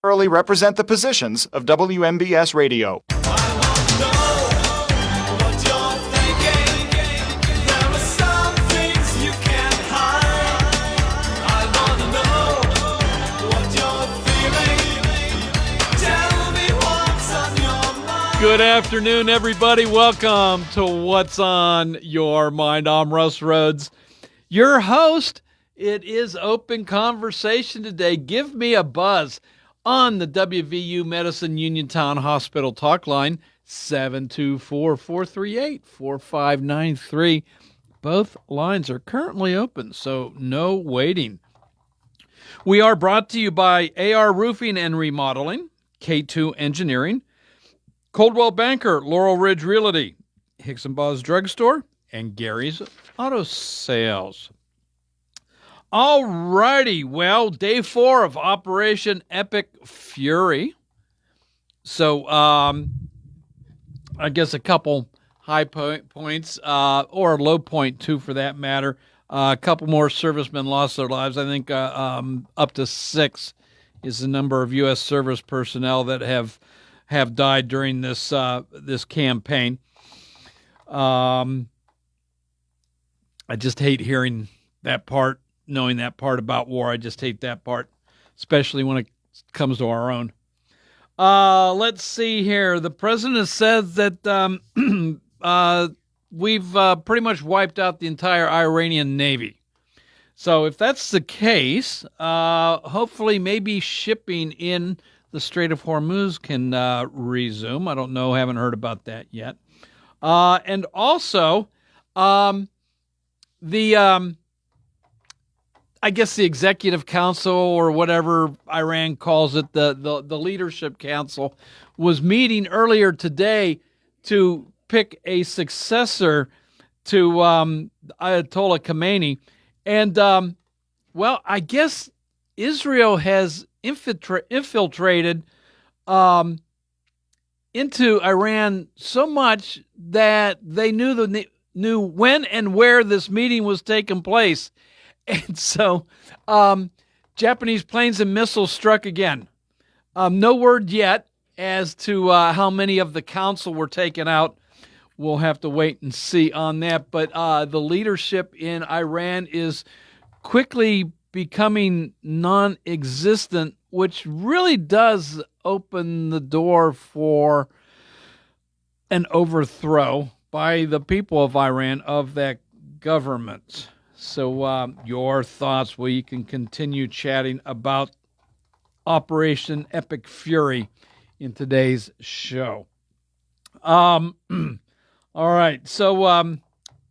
represent the positions of WMBS Radio. Good afternoon, everybody. Welcome to What's on Your Mind. I'm Russ Rhodes, your host. It is open conversation today. Give me a buzz on the WVU Medicine Uniontown Hospital talk line, 724-438-4593. Both lines are currently open, so no waiting. We are brought to you by AR Roofing and Remodeling, K2 Engineering, Coldwell Banker, Laurel Ridge Realty, Hicks & Baugh's Drugstore, and Gary's Auto Sales. All righty, well, day 4 of Operation Epic Fury. So, I guess a couple high points, or a low point, too, for that matter. A couple more servicemen lost their lives. I think up to 6 is the number of U.S. service personnel that have died during this this campaign. I just hate hearing that part, knowing that part about war. I just hate that part, especially when it comes to our own. Let's see here. The president says that we've pretty much wiped out the entire Iranian Navy. So if that's the case, hopefully maybe shipping in the Strait of Hormuz can resume. I don't know. Haven't heard about that yet. And also, I guess the Executive Council, or whatever Iran calls it, the Leadership Council, was meeting earlier today to pick a successor to Ayatollah Khamenei. And, well, I guess Israel has infiltrated into Iran so much that they knew when and where this meeting was taking place. And so Japanese planes and missiles struck again. No word yet as to how many of the council were taken out. We'll have to wait and see on that. But the leadership in Iran is quickly becoming non-existent, which really does open the door for an overthrow by the people of Iran of that government. So your thoughts, well, you can continue chatting about Operation Epic Fury in today's show. All right, so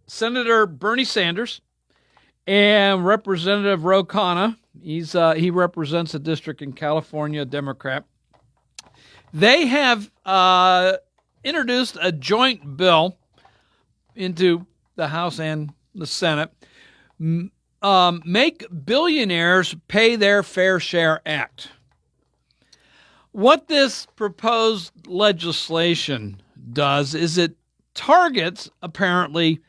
Senator Bernie Sanders and Representative Ro Khanna, he represents a district in California, a Democrat. They have introduced a joint bill into the House and the Senate. Make Billionaires Pay Their Fair Share Act. What this proposed legislation does is it targets, apparently,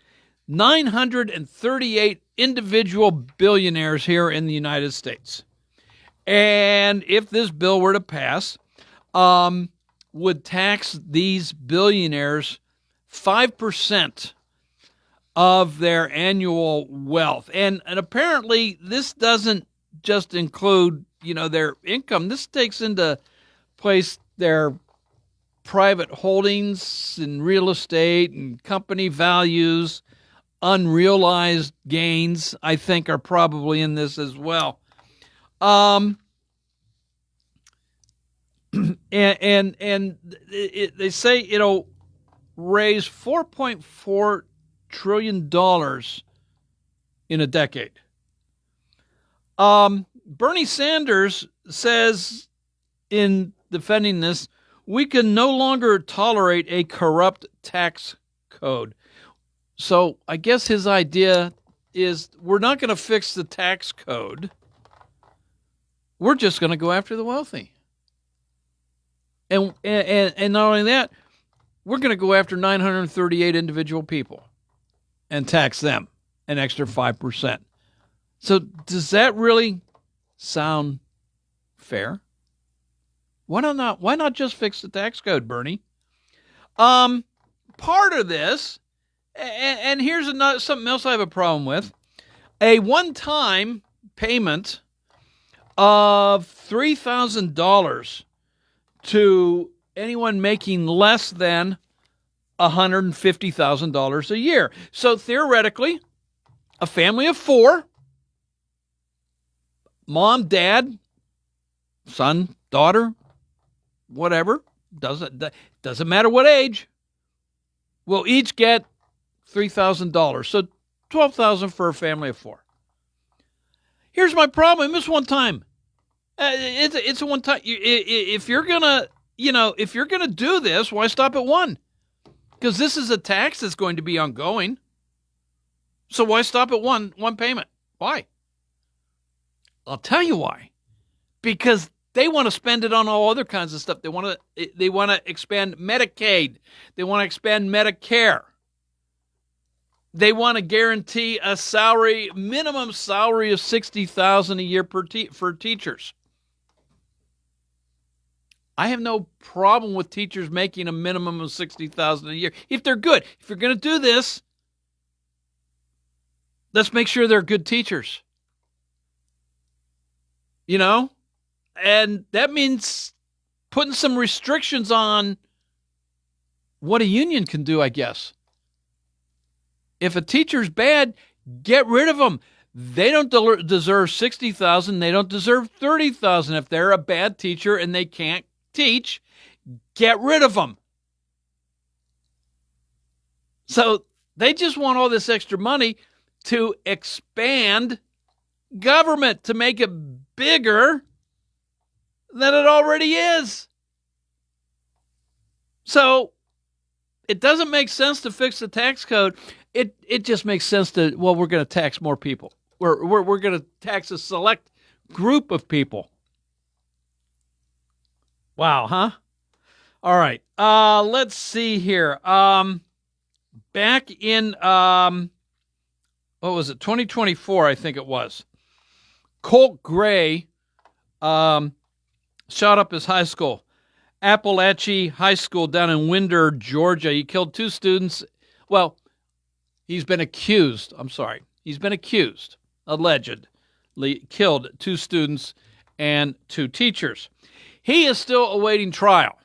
938 individual billionaires here in the United States. And if this bill were to pass, would tax these billionaires 5% of their annual wealth. And apparently this doesn't just include, their income. This takes into place their private holdings in real estate and company values. Unrealized gains, I think, are probably in this as well. They say it'll raise $4.4 trillion in a decade. Bernie Sanders says in defending this, we can no longer tolerate a corrupt tax code. So I guess his idea is we're not going to fix the tax code. We're just going to go after the wealthy. And not only that, we're going to go after 938 individual people and tax them an extra 5%. So does that really sound fair? Why not? Why not just fix the tax code, Bernie? Part of this, and here's something else I have a problem with: a one-time payment of $3,000 to anyone making less than $150,000 a year. So theoretically, a family of 4, mom, dad, son, daughter, whatever, doesn't matter what age, will each get $3,000. So $12,000 for a family of 4. Here's my problem. It's one time. It's a one time. If you're gonna do this, why stop at 1? Because this is a tax that's going to be ongoing. So why stop at one payment? Why? I'll tell you why. Because they want to spend it on all other kinds of stuff. They want to expand Medicaid. They want to expand Medicare. They want to guarantee a minimum salary of $60,000 a year for teachers. I have no problem with teachers making a minimum of $60,000 a year if they're good. If you're going to do this, let's make sure they're good teachers. And that means putting some restrictions on what a union can do, I guess. If a teacher's bad, get rid of them. They don't deserve $60,000. They don't deserve $30,000. If they're a bad teacher and they can't teach, get rid of them. So they just want all this extra money to expand government, to make it bigger than it already is. So it doesn't make sense to fix the tax code. It just makes sense we're going to tax more people. We're going to tax a select group of people. Wow, huh? All right. Let's see here. Back in, what was it, 2024, I think it was. Colt Gray shot up his high school, Appalachia High School down in Winder, Georgia. He killed 2 students. Well, he's been accused, allegedly killed 2 students and 2 teachers. He is still awaiting trial.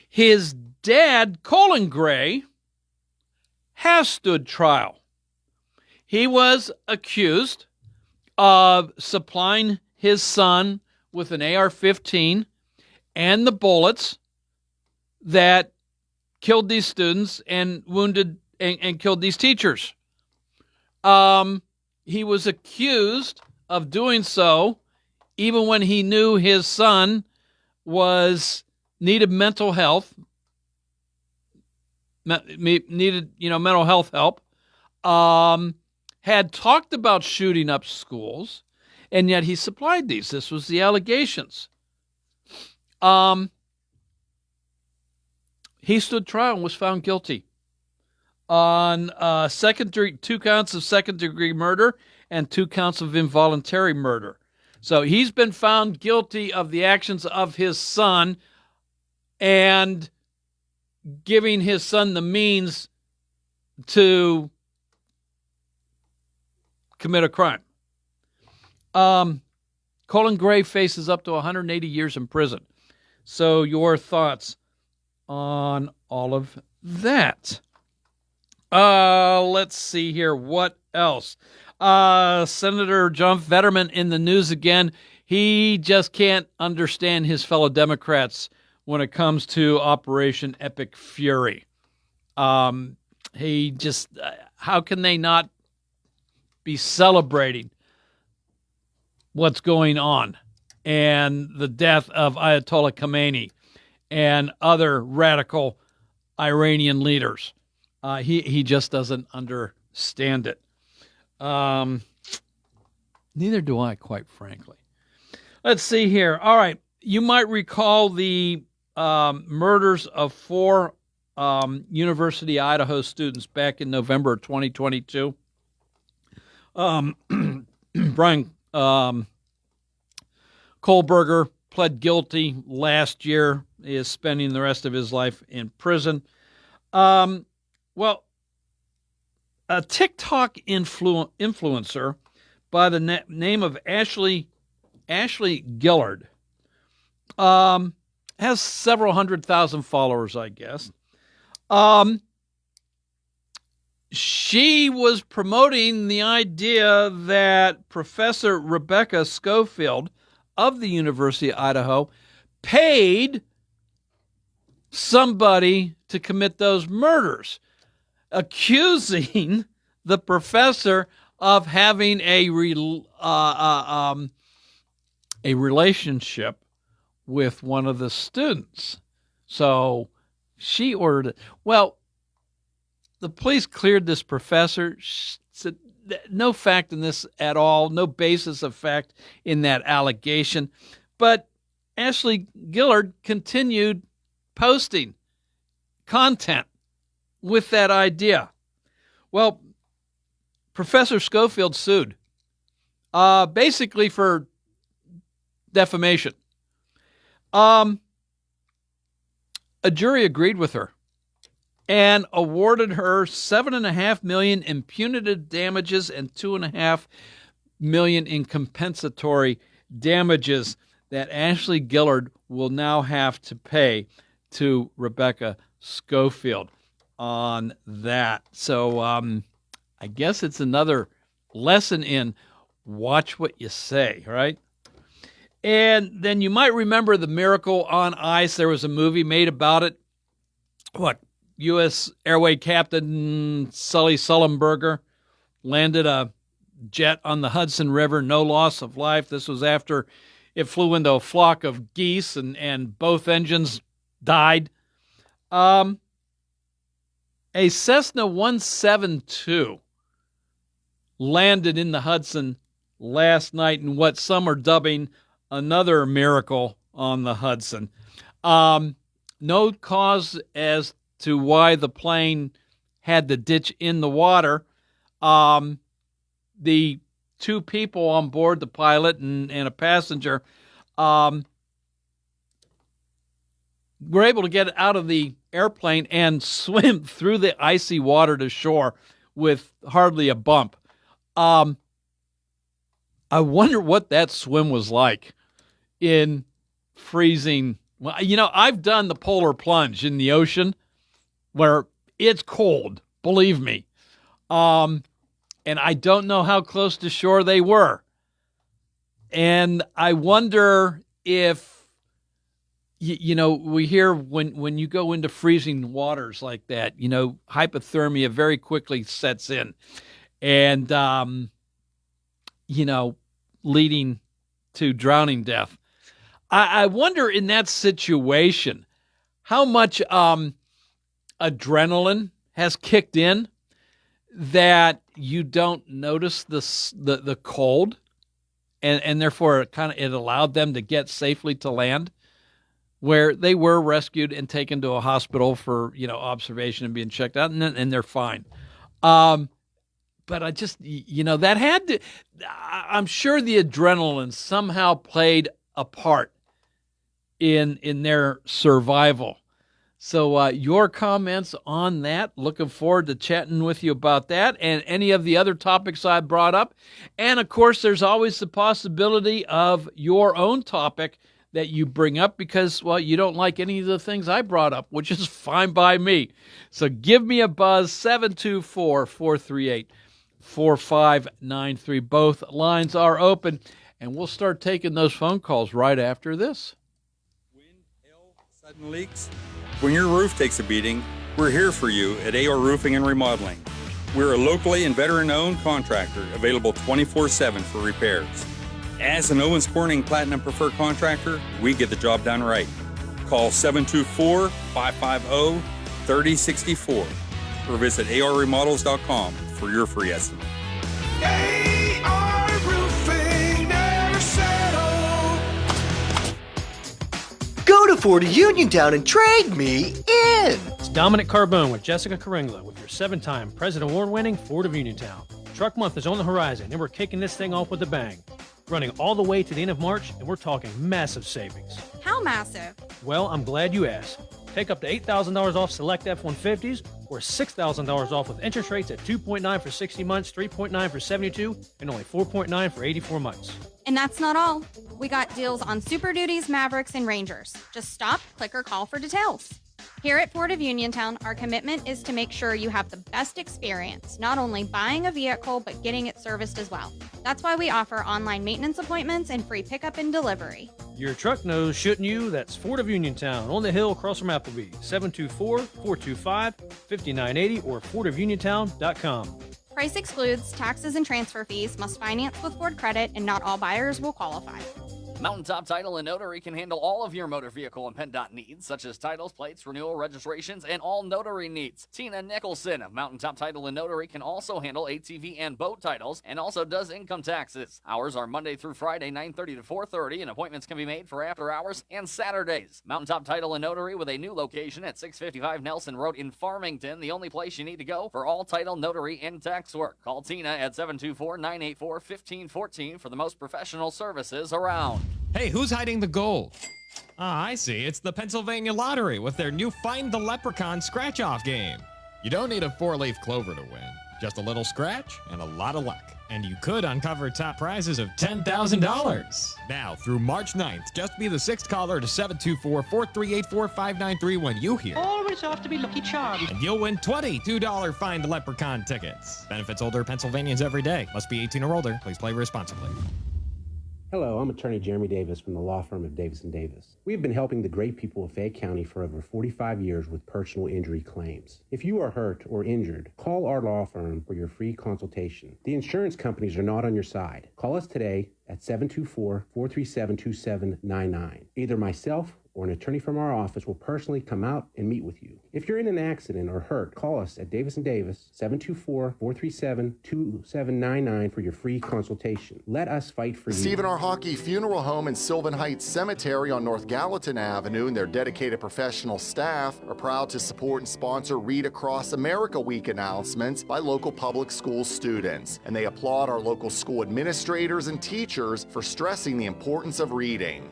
His dad, Colin Gray, has stood trial. He was accused of supplying his son with an AR-15 and the bullets that killed these students and wounded and killed these teachers. He was accused of doing so even when he knew his son needed mental health, needed mental health help, had talked about shooting up schools, and yet he supplied these. This was the allegations. He stood trial and was found guilty on 2 counts of second-degree murder and 2 counts of involuntary murder. So he's been found guilty of the actions of his son and giving his son the means to commit a crime. Colin Gray faces up to 180 years in prison. So your thoughts on all of that? Let's see here. What else? Senator John Fetterman in the news again. He just can't understand his fellow Democrats when it comes to Operation Epic Fury. He just, how can they not be celebrating what's going on and the death of Ayatollah Khamenei and other radical Iranian leaders? He just doesn't understand it. Neither do I, quite frankly. Let's see here. All right. You might recall the murders of 4 University of Idaho students back in November of 2022. Brian Kohlberger pled guilty last year, is spending the rest of his life in prison. Well, a TikTok influencer by the name of Ashley Gillard has several 100,000 followers, I guess. She was promoting the idea that Professor Rebecca Schofield of the University of Idaho paid somebody to commit those murders, accusing the professor of having a relationship with one of the students. So she ordered it. Well, the police cleared this professor. Said no fact in this at all, no basis of fact in that allegation. But Ashley Gillard continued posting content with that idea. Well, Professor Schofield sued, basically for defamation. A jury agreed with her and awarded her $7.5 million in punitive damages and $2.5 million in compensatory damages that Ashley Gillard will now have to pay to Rebecca Schofield on that. So I guess it's another lesson in watch what you say, right? And then you might remember the Miracle on Ice. There was a movie made about it. U.S. Airway Captain Sully Sullenberger landed a jet on the Hudson River, no loss of life. This was after it flew into a flock of geese and both engines died. A Cessna 172 landed in the Hudson last night in what some are dubbing another miracle on the Hudson. No cause as to why the plane had to ditch in the water. The two people on board, the pilot and a passenger, were able to get out of the airplane and swim through the icy water to shore with hardly a bump. I wonder what that swim was like in freezing. Well, I've done the polar plunge in the ocean where it's cold, believe me. And I don't know how close to shore they were. And I wonder if, we hear when you go into freezing waters like that, hypothermia very quickly sets in and, leading to drowning death. I wonder in that situation how much adrenaline has kicked in that you don't notice the cold, and therefore it allowed them to get safely to land, where they were rescued and taken to a hospital for observation and being checked out, and they're fine. But I just that had to. I'm sure the adrenaline somehow played a part in their survival. So your comments on that, looking forward to chatting with you about that and any of the other topics I brought up. And, of course, there's always the possibility of your own topic that you bring up because, well, you don't like any of the things I brought up, which is fine by me. So give me a buzz, 724-438-4593. Both lines are open, and we'll start taking those phone calls right after this. Wind, hail, sudden leaks. When your roof takes a beating, we're here for you at AR Roofing and Remodeling. We're a locally and veteran-owned contractor available 24/7 for repairs. As an Owens Corning Platinum Preferred Contractor, we get the job done right. Call 724-550-3064 or visit arremodels.com for your free estimate. AR Roofing, never settle. Go to Ford Uniontown and trade me in. It's Dominic Carbone with Jessica Caringla with your 7-time President Award-winning Ford of Uniontown. Truck Month is on the horizon, and we're kicking this thing off with a bang. running all the way to the end of March, and we're talking massive savings. How massive? Well, I'm glad you asked. Take up to $8,000 off select F-150s or $6,000 off with interest rates at 2.9 for 60 months, 3.9 for 72, and only 4.9 for 84 months. And that's not all. We got deals on Super Duties, Mavericks, and Rangers. Just stop, click, or call for details. Here at Ford of Uniontown, our commitment is to make sure you have the best experience, not only buying a vehicle, but getting it serviced as well. That's why we offer online maintenance appointments and free pickup and delivery. Your truck knows, shouldn't you? That's Ford of Uniontown on the hill across from Applebee. 724-425-5980 or FordofUniontown.com. Price excludes taxes and transfer fees, must finance with Ford Credit, and not all buyers will qualify. Mountaintop Title and Notary can handle all of your motor vehicle and PennDOT needs, such as titles, plates, renewal, registrations, and all notary needs. Tina Nicholson of Mountaintop Title and Notary can also handle ATV and boat titles, and also does income taxes. Hours are Monday through Friday, 9:30 to 4:30, and appointments can be made for after hours and Saturdays. Mountaintop Title and Notary with a new location at 655 Nelson Road in Farmington, the only place you need to go for all title, notary, and tax work. Call Tina at 724-984-1514 for the most professional services around. Hey, who's hiding the gold? Ah, I see. It's the Pennsylvania Lottery with their new Find the Leprechaun scratch-off game. You don't need a four-leaf clover to win. Just a little scratch and a lot of luck. And you could uncover top prizes of $10,000. Now, through March 9th, just be the sixth caller to 724-438-4593 when you hear. Always off to be Lucky Charms. And you'll win 20 $2 Find the Leprechaun tickets. Benefits older Pennsylvanians every day. Must be 18 or older. Please play responsibly. Hello, I'm attorney Jeremy Davis from the law firm of Davis & Davis. We've been helping the great people of Fayette County for over 45 years with personal injury claims. If you are hurt or injured, call our law firm for your free consultation. The insurance companies are not on your side. Call us today at 724-437-2799. Either myself or an attorney from our office will personally come out and meet with you. If you're in an accident or hurt, call us at Davis & Davis, 724-437-2799 for your free consultation. Let us fight for you. Stephen R. Hockey Funeral Home in Sylvan Heights Cemetery on North Gallatin Avenue and their dedicated professional staff are proud to support and sponsor Read Across America Week announcements by local public school students. And they applaud our local school administrators and teachers for stressing the importance of reading.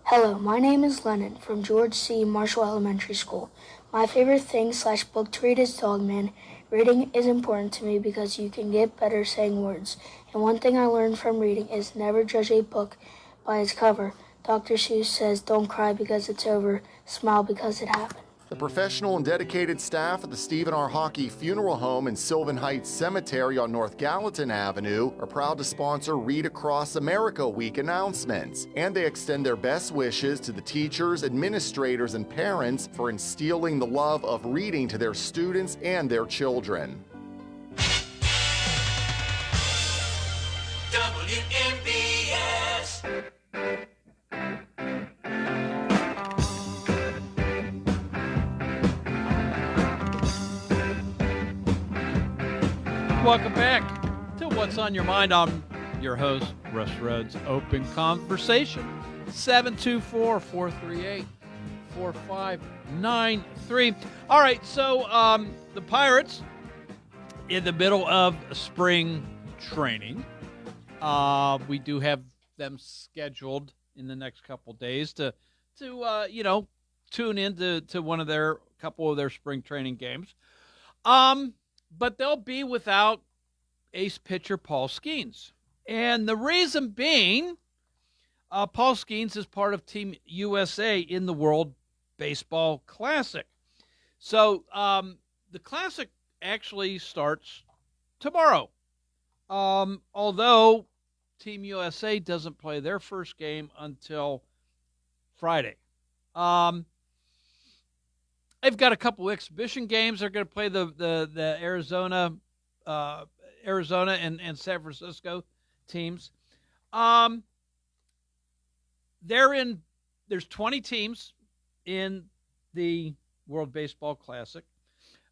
Hello, my name is Lennon from George C. Marshall Elementary School. My favorite thing/book to read is Dogman. Reading is important to me because you can get better saying words. And one thing I learned from reading is never judge a book by its cover. Dr. Seuss says, don't cry because it's over, smile because it happened. The professional and dedicated staff at the Stephen R. Hockey Funeral Home in Sylvan Heights Cemetery on North Gallatin Avenue are proud to sponsor Read Across America Week announcements, and they extend their best wishes to the teachers, administrators, and parents for instilling the love of reading to their students and their children. WMBS. Welcome back to What's on Your Mind. I'm your host, Russ Rhodes. Open conversation, 724-438-4593. All right, so the Pirates in the middle of spring training. We do have them scheduled in the next couple days to tune in to one of their couple of their spring training games. But they'll be without ace pitcher Paul Skeens. And the reason being, Paul Skeens is part of Team USA in the World Baseball Classic. So the Classic actually starts tomorrow. Although Team USA doesn't play their first game until Friday. They've got a couple exhibition games. They're going to play the Arizona and San Francisco teams. There's 20 teams in the World Baseball Classic.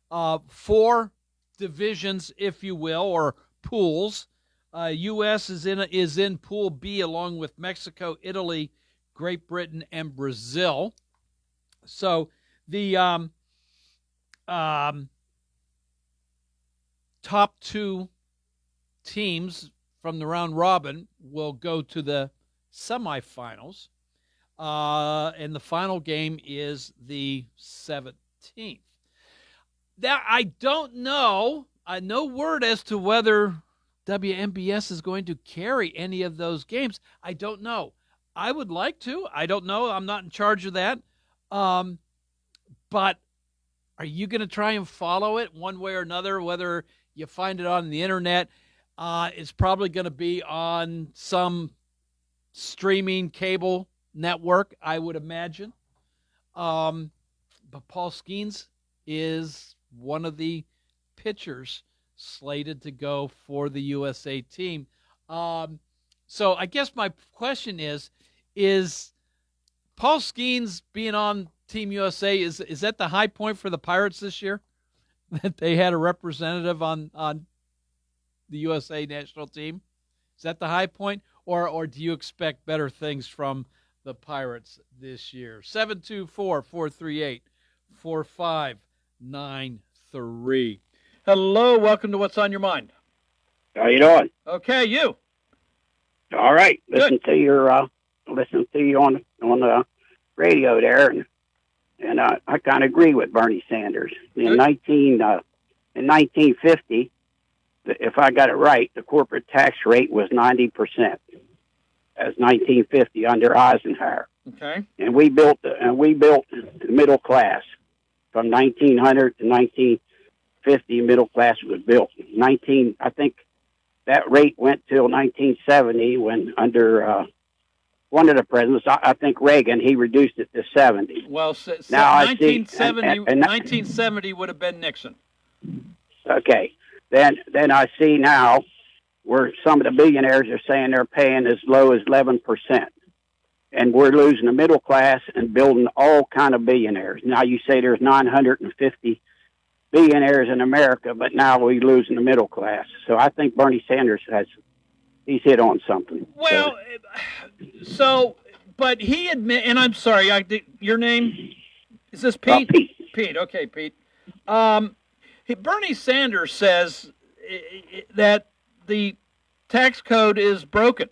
4 divisions, if you will, or pools. U.S. is in Pool B along with Mexico, Italy, Great Britain, and Brazil. So the top 2 teams from the round robin will go to the semifinals. And the final game is the 17th. That I don't know. No word as to whether WMBS is going to carry any of those games. I don't know. I would like to. I don't know. I'm not in charge of that. But are you going to try and follow it one way or another, whether you find it on the internet? It's probably going to be on some streaming cable network, I would imagine. But Paul Skeens is one of the pitchers slated to go for the USA team. So I guess my question is Paul Skeens being on Team USA, is that the high point for the Pirates this year? That they had a representative on the USA national team? Is that the high point? Or do you expect better things from the Pirates this year? 724-438-4593. Hello, welcome to What's on Your Mind. How you doing? Okay, you. All right. Good. Listen to you on the radio there, and I kind of agree with Bernie Sanders. In 1950, if I got it right, the corporate tax rate was 90%. As 1950 under Eisenhower. Okay. And we built the middle class from 1900 to 1950. Middle class was built. I think that rate went till 1970 when under one of the presidents, I think Reagan, he reduced it to 70. Well, now 1970 would have been Nixon. Okay. Then I see now where some of the billionaires are saying they're paying as low as 11%. And we're losing the middle class and building all kind of billionaires. Now you say there's 950 billionaires in America, but now we're losing the middle class. So I think Bernie Sanders he's hit on something. Well, but he admit, and I'm sorry, your name, is this Pete? Pete. Pete, okay, Pete. Bernie Sanders says that the tax code is broken.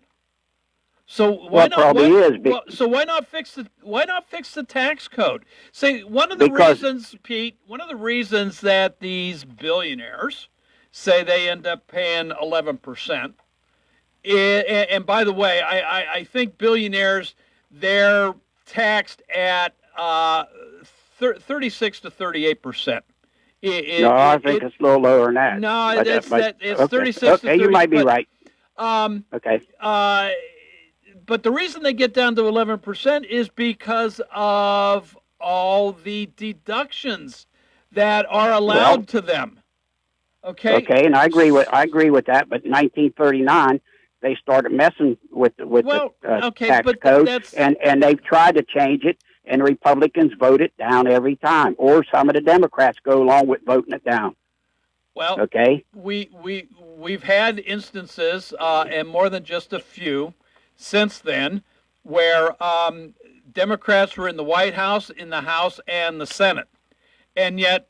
So why not fix the tax code? Say one of the reasons, Pete, that these billionaires say they end up paying 11%. And by the way, I think billionaires, they're taxed at 36 to 38%. I think it's a little lower than that. No, it's 36 to 30. Okay, you might be right. Okay. But the reason they get down to 11% is because of all the deductions that are allowed to them. Okay. Okay, and I agree with that. But in 1939, they started messing with the tax code, and they've tried to change it, and the Republicans vote it down every time, or some of the Democrats go along with voting it down. Well, okay, we've had instances, and more than just a few, since then, where Democrats were in the White House, in the House, and the Senate, and yet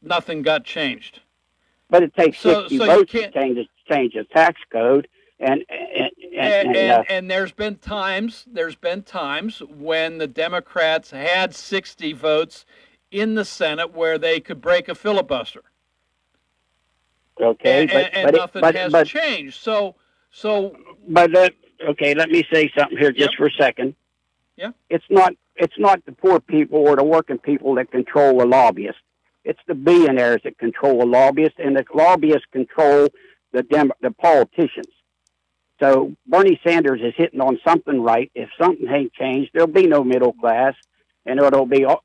nothing got changed. But it takes 60 votes to change the tax code, and there's been times when the Democrats had 60 votes in the Senate where they could break a filibuster. Okay, and nothing has changed. So. Okay, let me say something here just for a second. Yeah. It's not the poor people or the working people that control the lobbyists. It's the billionaires that control the lobbyists, and the lobbyists control the politicians. So Bernie Sanders is hitting on something right. If something ain't changed, there'll be no middle class, and it'll be all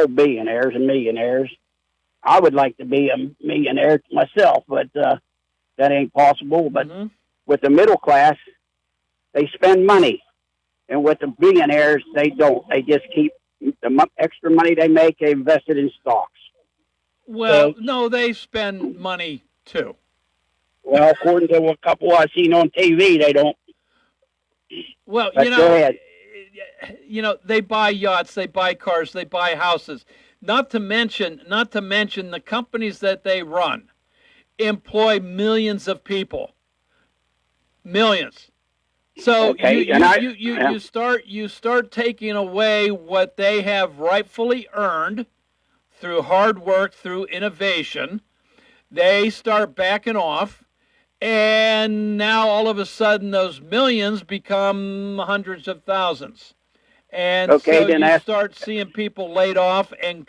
billionaires and millionaires. I would like to be a millionaire myself, but that ain't possible. But with the middle class, they spend money, and with the billionaires, they don't. They just keep the extra money they make, they invest it in stocks. Well, no, they spend money too. Well, according to a couple I've seen on TV, they don't. Well, but go ahead. They buy yachts, they buy cars, they buy houses. Not to mention the companies that they run. employ millions of people. Millions. So Okay, you start taking away what they have rightfully earned through hard work, through innovation. They start backing off, and now all of a sudden those millions become hundreds of thousands. And Okay, so then you start seeing people laid off, and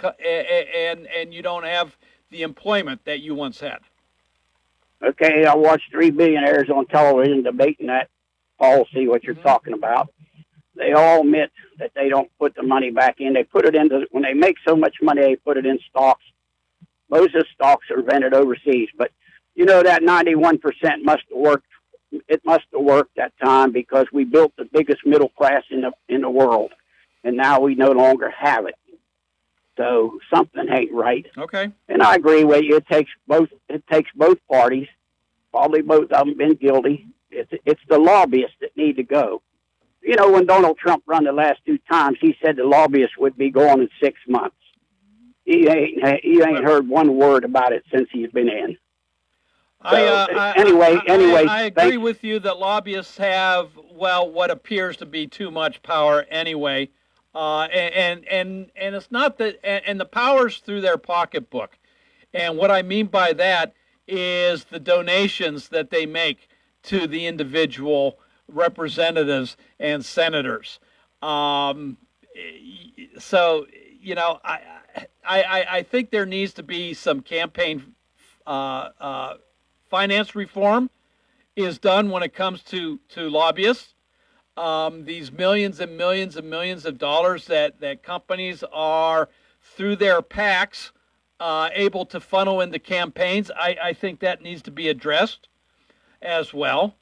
you don't have the employment that you once had. Okay, I watched three billionaires on television debating that policy, what you're talking about. They all admit that they don't put the money back in. They put it into, when they make so much money, they put it in stocks. Most of the stocks are rented overseas. But, you know, that 91% must have worked. It must have worked that time because we built the biggest middle class in the world. And now we no longer have it. So something ain't right. Okay. And I agree with you. It takes both parties. Probably both of them been guilty. It's the lobbyists that need to go. You know, when Donald Trump run the last two times, he said the lobbyists would be gone in 6 months. He ain't heard one word about it since he's been in. So, anyway, I agree with you that lobbyists have, well, what appears to be too much power anyway. And it's not that, and the power's through their pocketbook. And what I mean by that is the donations that they make to the individual representatives and senators. So, you know, I think there needs to be some campaign finance reform is done when it comes to lobbyists. These millions and millions and millions of dollars that companies are, through their PACs, able to funnel into campaigns, I think that needs to be addressed as well.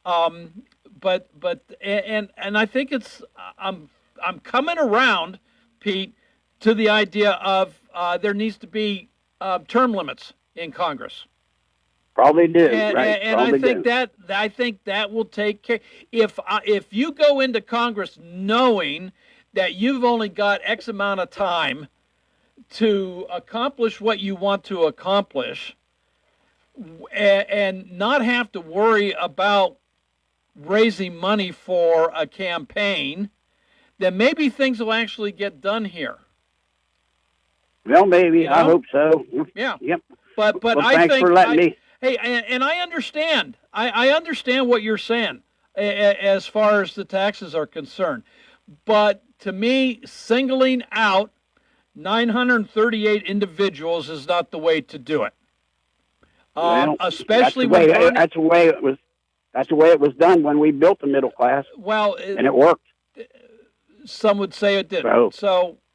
But I think it's I'm coming around, Pete, to the idea of there needs to be term limits in Congress. Probably do, and, right? And I think that will take care. If you go into Congress knowing that you've only got X amount of time to accomplish what you want to accomplish, and not have to worry about raising money for a campaign, then maybe things will actually get done here. Well, maybe. You know? I hope so. Yeah. Yep. But well, I thanks think for letting me. Hey, and I understand. I understand what you're saying as far as the taxes are concerned. But to me, singling out 938 individuals is not the way to do it. Well, especially that's the way it was. That's the way it was done when we built the middle class. Well, and it worked. Some would say it didn't.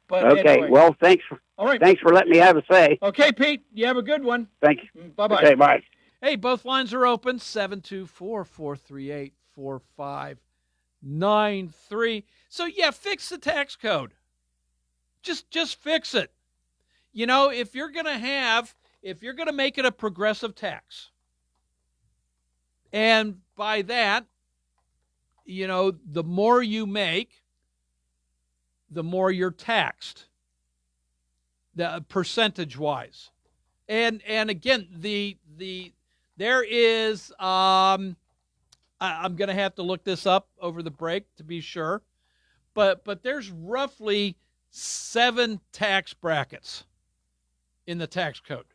But okay. Anyway. Well, thanks. All right. Thanks for letting me have a say. Okay, Pete. You have a good one. Thank you. Bye-bye. Okay, bye. Hey, both lines are open, 724-438-4593. So, yeah, fix the tax code. Just fix it. You know, if you're going to make it a progressive tax, and by that, you know, the more you make, the more you're taxed, the percentage-wise. And again, there is, I'm going to have to look this up over the break to be sure, but there's roughly 7 tax brackets in the tax code.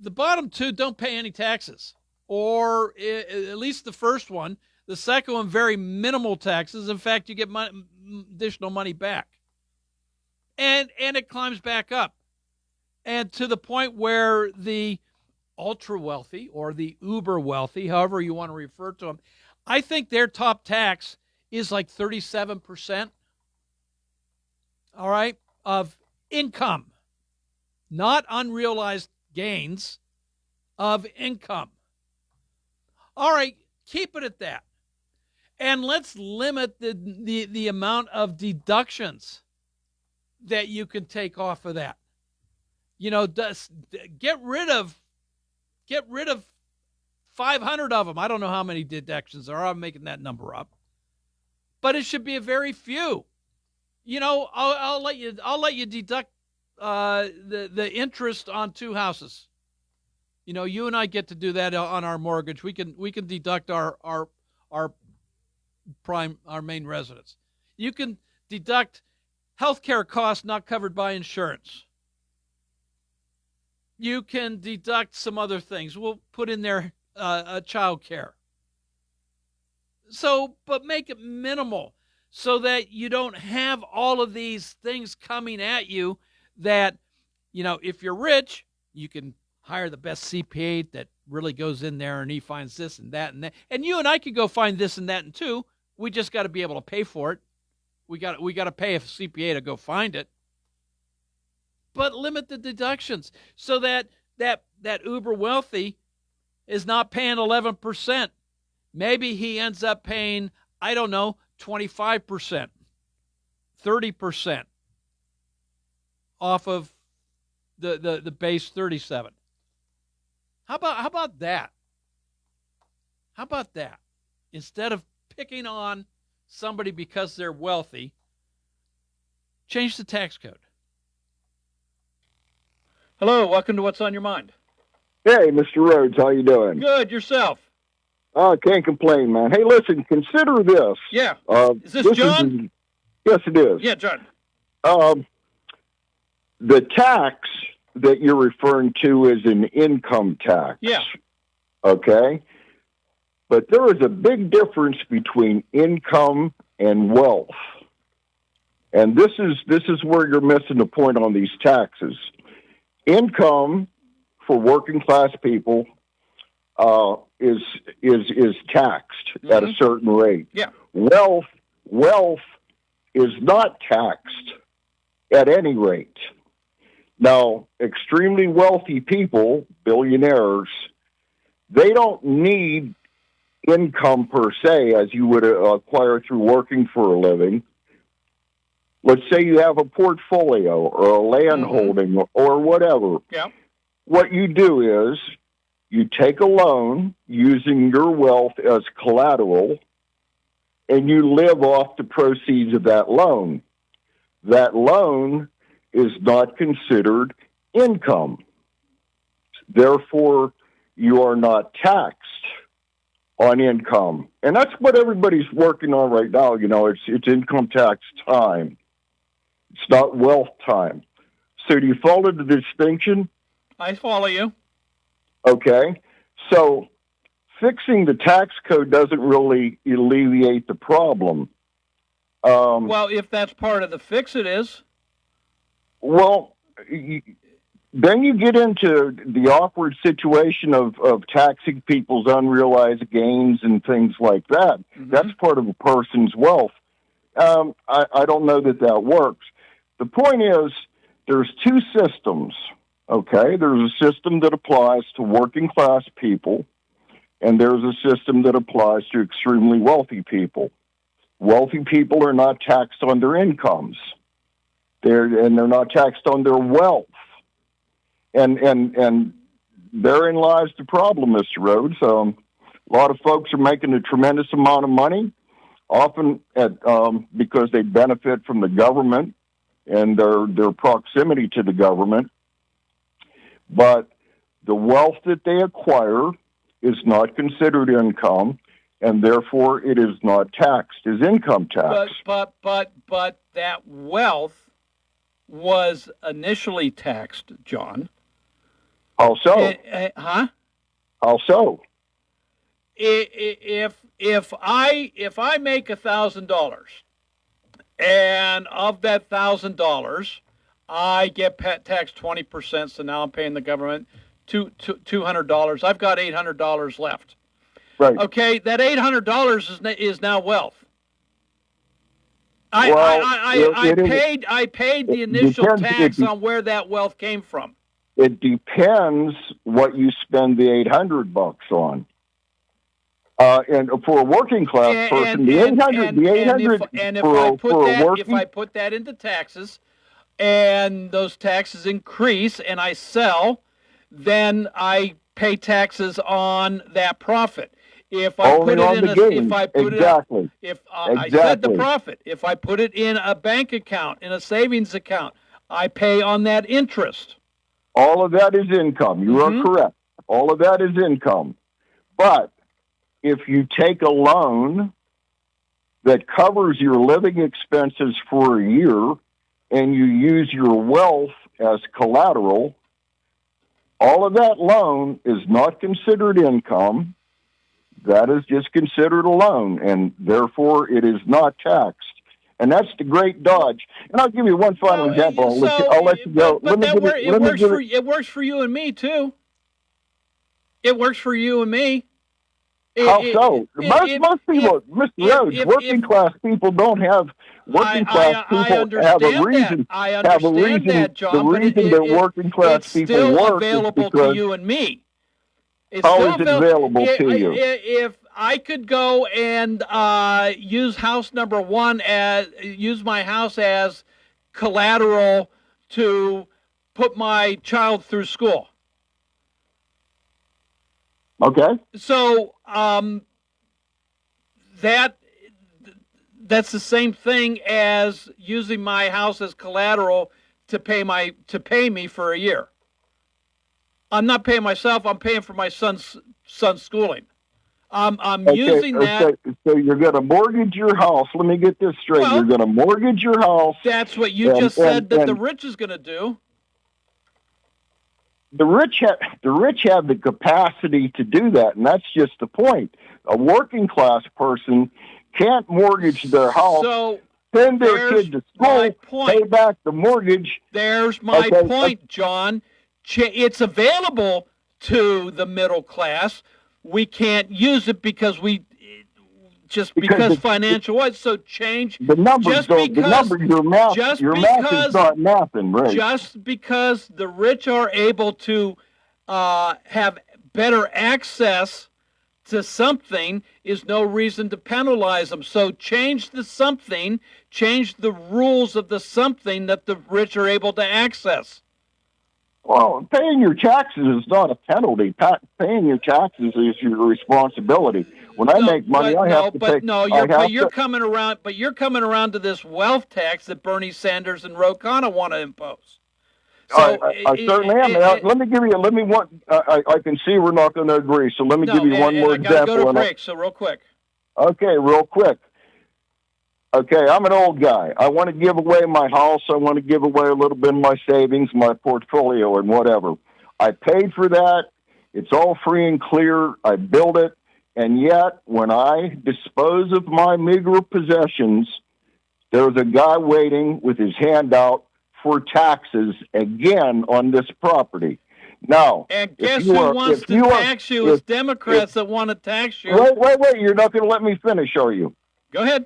The bottom 2 don't pay any taxes, or at least the first one. The second one, very minimal taxes. In fact, you get additional money back. And it climbs back up. And to the point where the ultra wealthy or the uber wealthy, however you want to refer to them, I think their top tax is like 37%. All right, of income, not unrealized gains, of income. All right, keep it at that. And let's limit the amount of deductions that you can take off of that. You know, get rid of 500 of them. I don't know how many deductions there are. I'm making that number up, but it should be a very few. You know, I'll let you deduct the interest on 2 houses. You know, you and I get to do that on our mortgage. We can deduct our main residence. You can deduct healthcare costs not covered by insurance. You can deduct some other things. We'll put in there child care. So, but make it minimal so that you don't have all of these things coming at you that, you know, if you're rich, you can hire the best CPA that really goes in there and he finds this and that and that. And you and I could go find this and that and too. We just got to be able to pay for it. We got to pay a CPA to go find it. But limit the deductions so that uber wealthy is not paying 11%. Maybe he ends up paying, I don't know, 25%, 30% off of the base 37. How about that? How about that? Instead of picking on somebody because they're wealthy, change the tax code. Hello, welcome to What's on Your Mind. Hey, Mr. Rhodes, how you doing? Good, yourself? Can't complain, man. Hey, listen, consider this. Yeah. Is this John? Yes, it is. Yeah, John. The tax that you're referring to is an income tax. Yeah. Okay? But there is a big difference between income and wealth. And this is where you're missing the point on these taxes. Income for working class people is taxed at a certain rate. Yeah. Wealth is not taxed at any rate. Now, extremely wealthy people, billionaires, they don't need income per se as you would acquire through working for a living. Let's say you have a portfolio or a land holding or whatever. Yeah. What you do is you take a loan using your wealth as collateral and you live off the proceeds of that loan. That loan is not considered income. Therefore, you are not taxed on income. And that's what everybody's working on right now. You know, it's income tax time. It's not wealth time. So do you follow the distinction? I follow you. Okay. So fixing the tax code doesn't really alleviate the problem. Well, if that's part of the fix, it is. Well, then you get into the awkward situation of taxing people's unrealized gains and things like that. That's part of a person's wealth. I don't know that works. The point is, there's 2 systems, okay? There's a system that applies to working class people, and there's a system that applies to extremely wealthy people. Wealthy people are not taxed on their incomes. They're not taxed on their wealth. And therein lies the problem, Mr. Rhodes. A lot of folks are making a tremendous amount of money, often because they benefit from the government and their proximity to the government. But the wealth that they acquire is not considered income, and therefore it is not taxed as income tax. But that wealth was initially taxed, John. How so? Huh? How so? If I make $1,000, and of that $1,000, I get taxed 20%. So now I'm paying the government $200. I've got $800 left. Right. Okay, that $800 is now wealth. I paid the initial tax on where that wealth came from. It depends what you spend the $800 on. And for a working class person, if I put that into taxes, and those taxes increase, and I sell, then I pay taxes on that profit. If I put it in I said the profit. If I put it in a bank account, in a savings account, I pay on that interest. All of that is income. You are correct. All of that is income. But if you take a loan that covers your living expenses for a year and you use your wealth as collateral, all of that loan is not considered income. That is just considered a loan, and therefore it is not taxed. And that's the great dodge. And I'll give you one final example. I'll let you go. But it works for you and me, too. It works for you and me. How so? Most people, Mr. Rhodes, working class people don't have working class people have a reason. I understand that, John. The reason that working class people work is because to you and me. How is it available to you? If I could go and use house number one use my house as collateral to put my child through school. Okay. So that's the same thing as using my house as collateral to pay me for a year. I'm not paying myself. I'm paying for my son's schooling. I'm using that. So you're going to mortgage your house. Let me get this straight. You're going to mortgage your house. That's what you just said that the rich is going to do. The rich have the capacity to do that, and that's just the point. A working class person can't mortgage their house, send their kid to school, pay back the mortgage. There's my point, John. It's available to the middle class. We can't use it because because financial wise. So change the numbers. Your math is not mathing, right? Just because the rich are able to have better access to something is no reason to penalize them. So change the something, change the rules of the something that the rich are able to access. Well, paying your taxes is not a penalty. Paying your taxes is your responsibility. When I make money, I have to pay. But you're coming around to this wealth tax that Bernie Sanders and Ro Khanna want to impose. So I certainly am. Let me give you. I can see we're not going to agree. So let me give you one more example. Go to break. So real quick. Okay, real quick. Okay, I'm an old guy. I want to give away my house. I want to give away a little bit of my savings, my portfolio, and whatever. I paid for that. It's all free and clear. I built it. And yet, when I dispose of my meager possessions, there's a guy waiting with his hand out for taxes again on this property. Now, and guess who wants to tax you? It's Democrats that want to tax you. Wait. You're not going to let me finish, are you? Go ahead.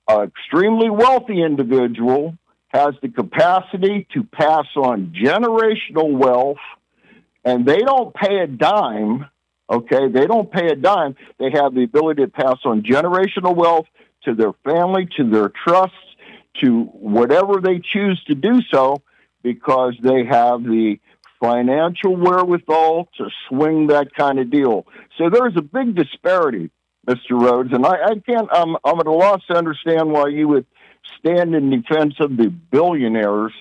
An extremely wealthy individual has the capacity to pass on generational wealth, and they don't pay a dime, okay? They don't pay a dime. They have the ability to pass on generational wealth to their family, to their trusts, to whatever they choose to do so, because they have the financial wherewithal to swing that kind of deal. So there's a big disparity, Mr. Rhodes, and I can't. I'm at a loss to understand why you would stand in defense of the billionaires,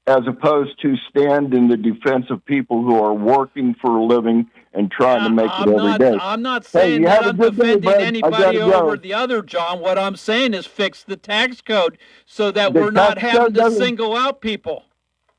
as opposed to stand in the defense of people who are working for a living and trying to make it every day. I'm not saying that I'm defending anybody over the other, John. What I'm saying is fix the tax code so that we're not having to single out people.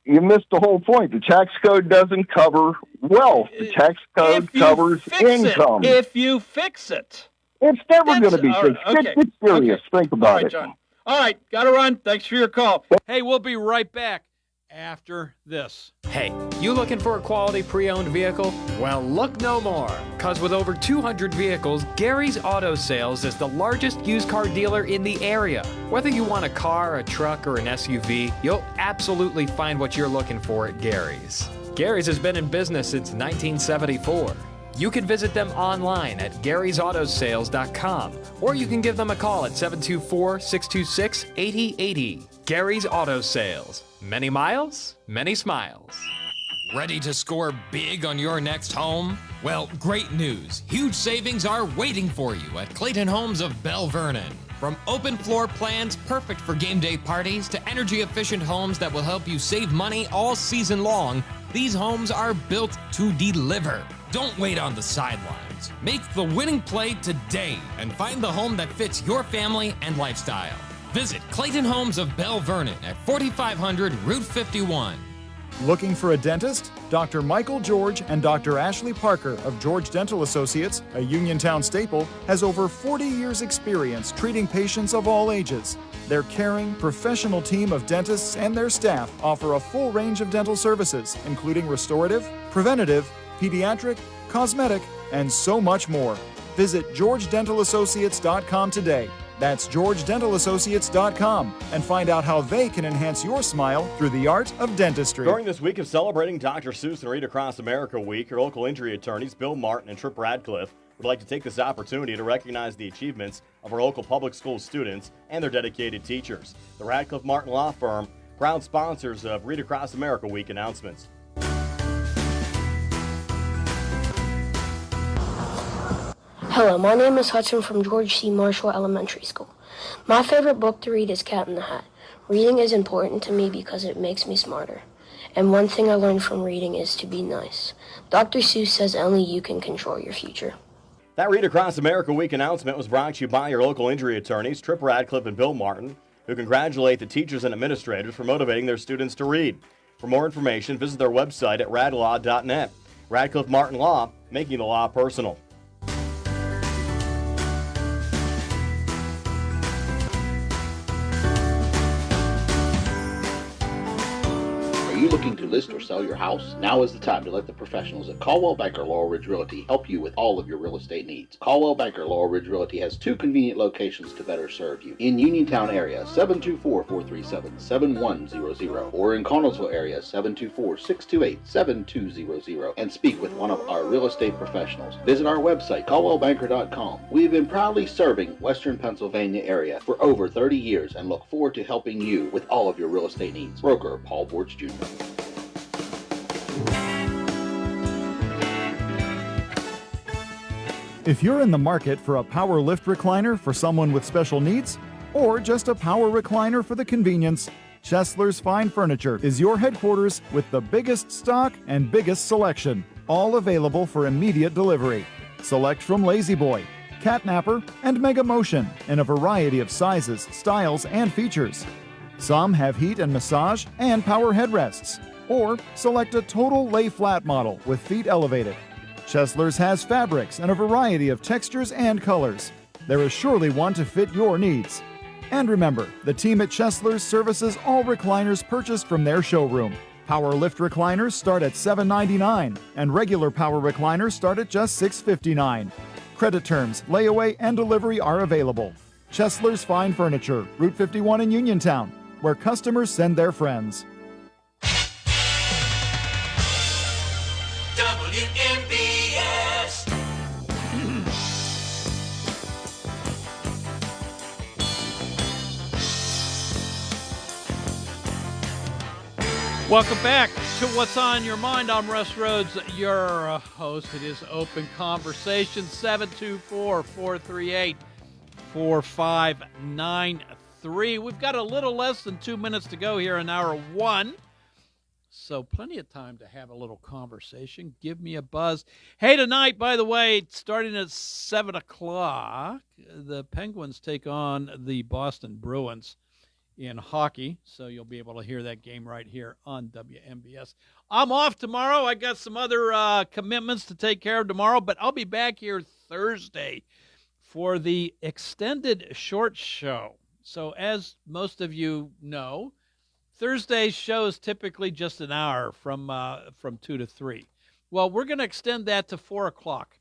You missed the whole point. The tax code doesn't cover wealth. The tax code covers income. If you fix it. It's never going to be fixed. Okay. Get serious. Think about it. John. All right, got to run. Thanks for your call. Hey, we'll be right back after this. Hey, you looking for a quality pre-owned vehicle? Well, look no more, because with over 200 vehicles, Gary's Auto Sales is the largest used car dealer in the area. Whether you want a car, a truck, or an SUV, you'll absolutely find what you're looking for at Gary's. Gary's has been in business since 1974. You can visit them online at Gary'sAutoSales.com, or you can give them a call at 724-626-8080. Gary's Auto Sales. Many miles, many smiles. Ready to score big on your next home? Well, great news. Huge savings are waiting for you at Clayton Homes of Bell Vernon. From open floor plans perfect for game day parties to energy-efficient homes that will help you save money all season long, these homes are built to deliver. Don't wait on the sidelines. Make the winning play today and find the home that fits your family and lifestyle. Visit Clayton Homes of Bell Vernon at 4500 Route 51. Looking for a dentist? Dr. Michael George and Dr. Ashley Parker of George Dental Associates, a Uniontown staple, has over 40 years' experience treating patients of all ages. Their caring, professional team of dentists and their staff offer a full range of dental services, including restorative, preventative, pediatric, cosmetic, and so much more. Visit georgedentalassociates.com today. That's georgedentalassociates.com and find out how they can enhance your smile through the art of dentistry. During this week of celebrating Dr. Seuss and Read Across America Week, your local injury attorneys Bill Martin and Tripp Radcliffe would like to take this opportunity to recognize the achievements of our local public school students and their dedicated teachers. The Radcliffe Martin Law Firm, proud sponsors of Read Across America Week announcements. Hello, my name is Hudson from George C. Marshall Elementary School. My favorite book to read is Cat in the Hat. Reading is important to me because it makes me smarter. And one thing I learned from reading is to be nice. Dr. Seuss says only you can control your future. That Read Across America Week announcement was brought to you by your local injury attorneys, Tripp Radcliffe and Bill Martin, who congratulate the teachers and administrators for motivating their students to read. For more information, visit their website at radlaw.net. Radcliffe Martin Law, making the law personal. Are you looking to list or sell your house? Now is the time to let the professionals at Caldwell Banker Laurel Ridge Realty help you with all of your real estate needs. Caldwell Banker Laurel Ridge Realty has two convenient locations to better serve you. In Uniontown area, 724-437-7100, or in Connellsville area, 724-628-7200, and speak with one of our real estate professionals. Visit our website, caldwellbanker.com. We've been proudly serving Western Pennsylvania area for over 30 years and look forward to helping you with all of your real estate needs. Broker Paul Bortz Jr. If you're in the market for a power lift recliner for someone with special needs, or just a power recliner for the convenience, Chesler's Fine Furniture is your headquarters with the biggest stock and biggest selection, all available for immediate delivery. Select from Lazy Boy, Catnapper, and Mega Motion in a variety of sizes, styles, and features. Some have heat and massage and power headrests, or select a total lay flat model with feet elevated. Chesler's has fabrics in a variety of textures and colors. There is surely one to fit your needs. And remember, the team at Chesler's services all recliners purchased from their showroom. Power lift recliners start at $7.99, and regular power recliners start at just $6.59. Credit terms, layaway, and delivery are available. Chesler's Fine Furniture, Route 51 in Uniontown, where customers send their friends. WMBS. Welcome back to What's on Your Mind. I'm Russ Rhodes, your host. It is Open Conversation, 724-438-4593. We've got a little less than 2 minutes to go here in hour one, so plenty of time to have a little conversation. Give me a buzz. Hey, tonight, by the way, starting at 7 o'clock, the Penguins take on the Boston Bruins in hockey, so you'll be able to hear that game right here on WMBS. I'm off tomorrow. I got some other commitments to take care of tomorrow, but I'll be back here Thursday for the extended short show. So as most of you know, Thursday's show is typically just an hour from 2 to 3. Well, we're going to extend that to 4 o'clock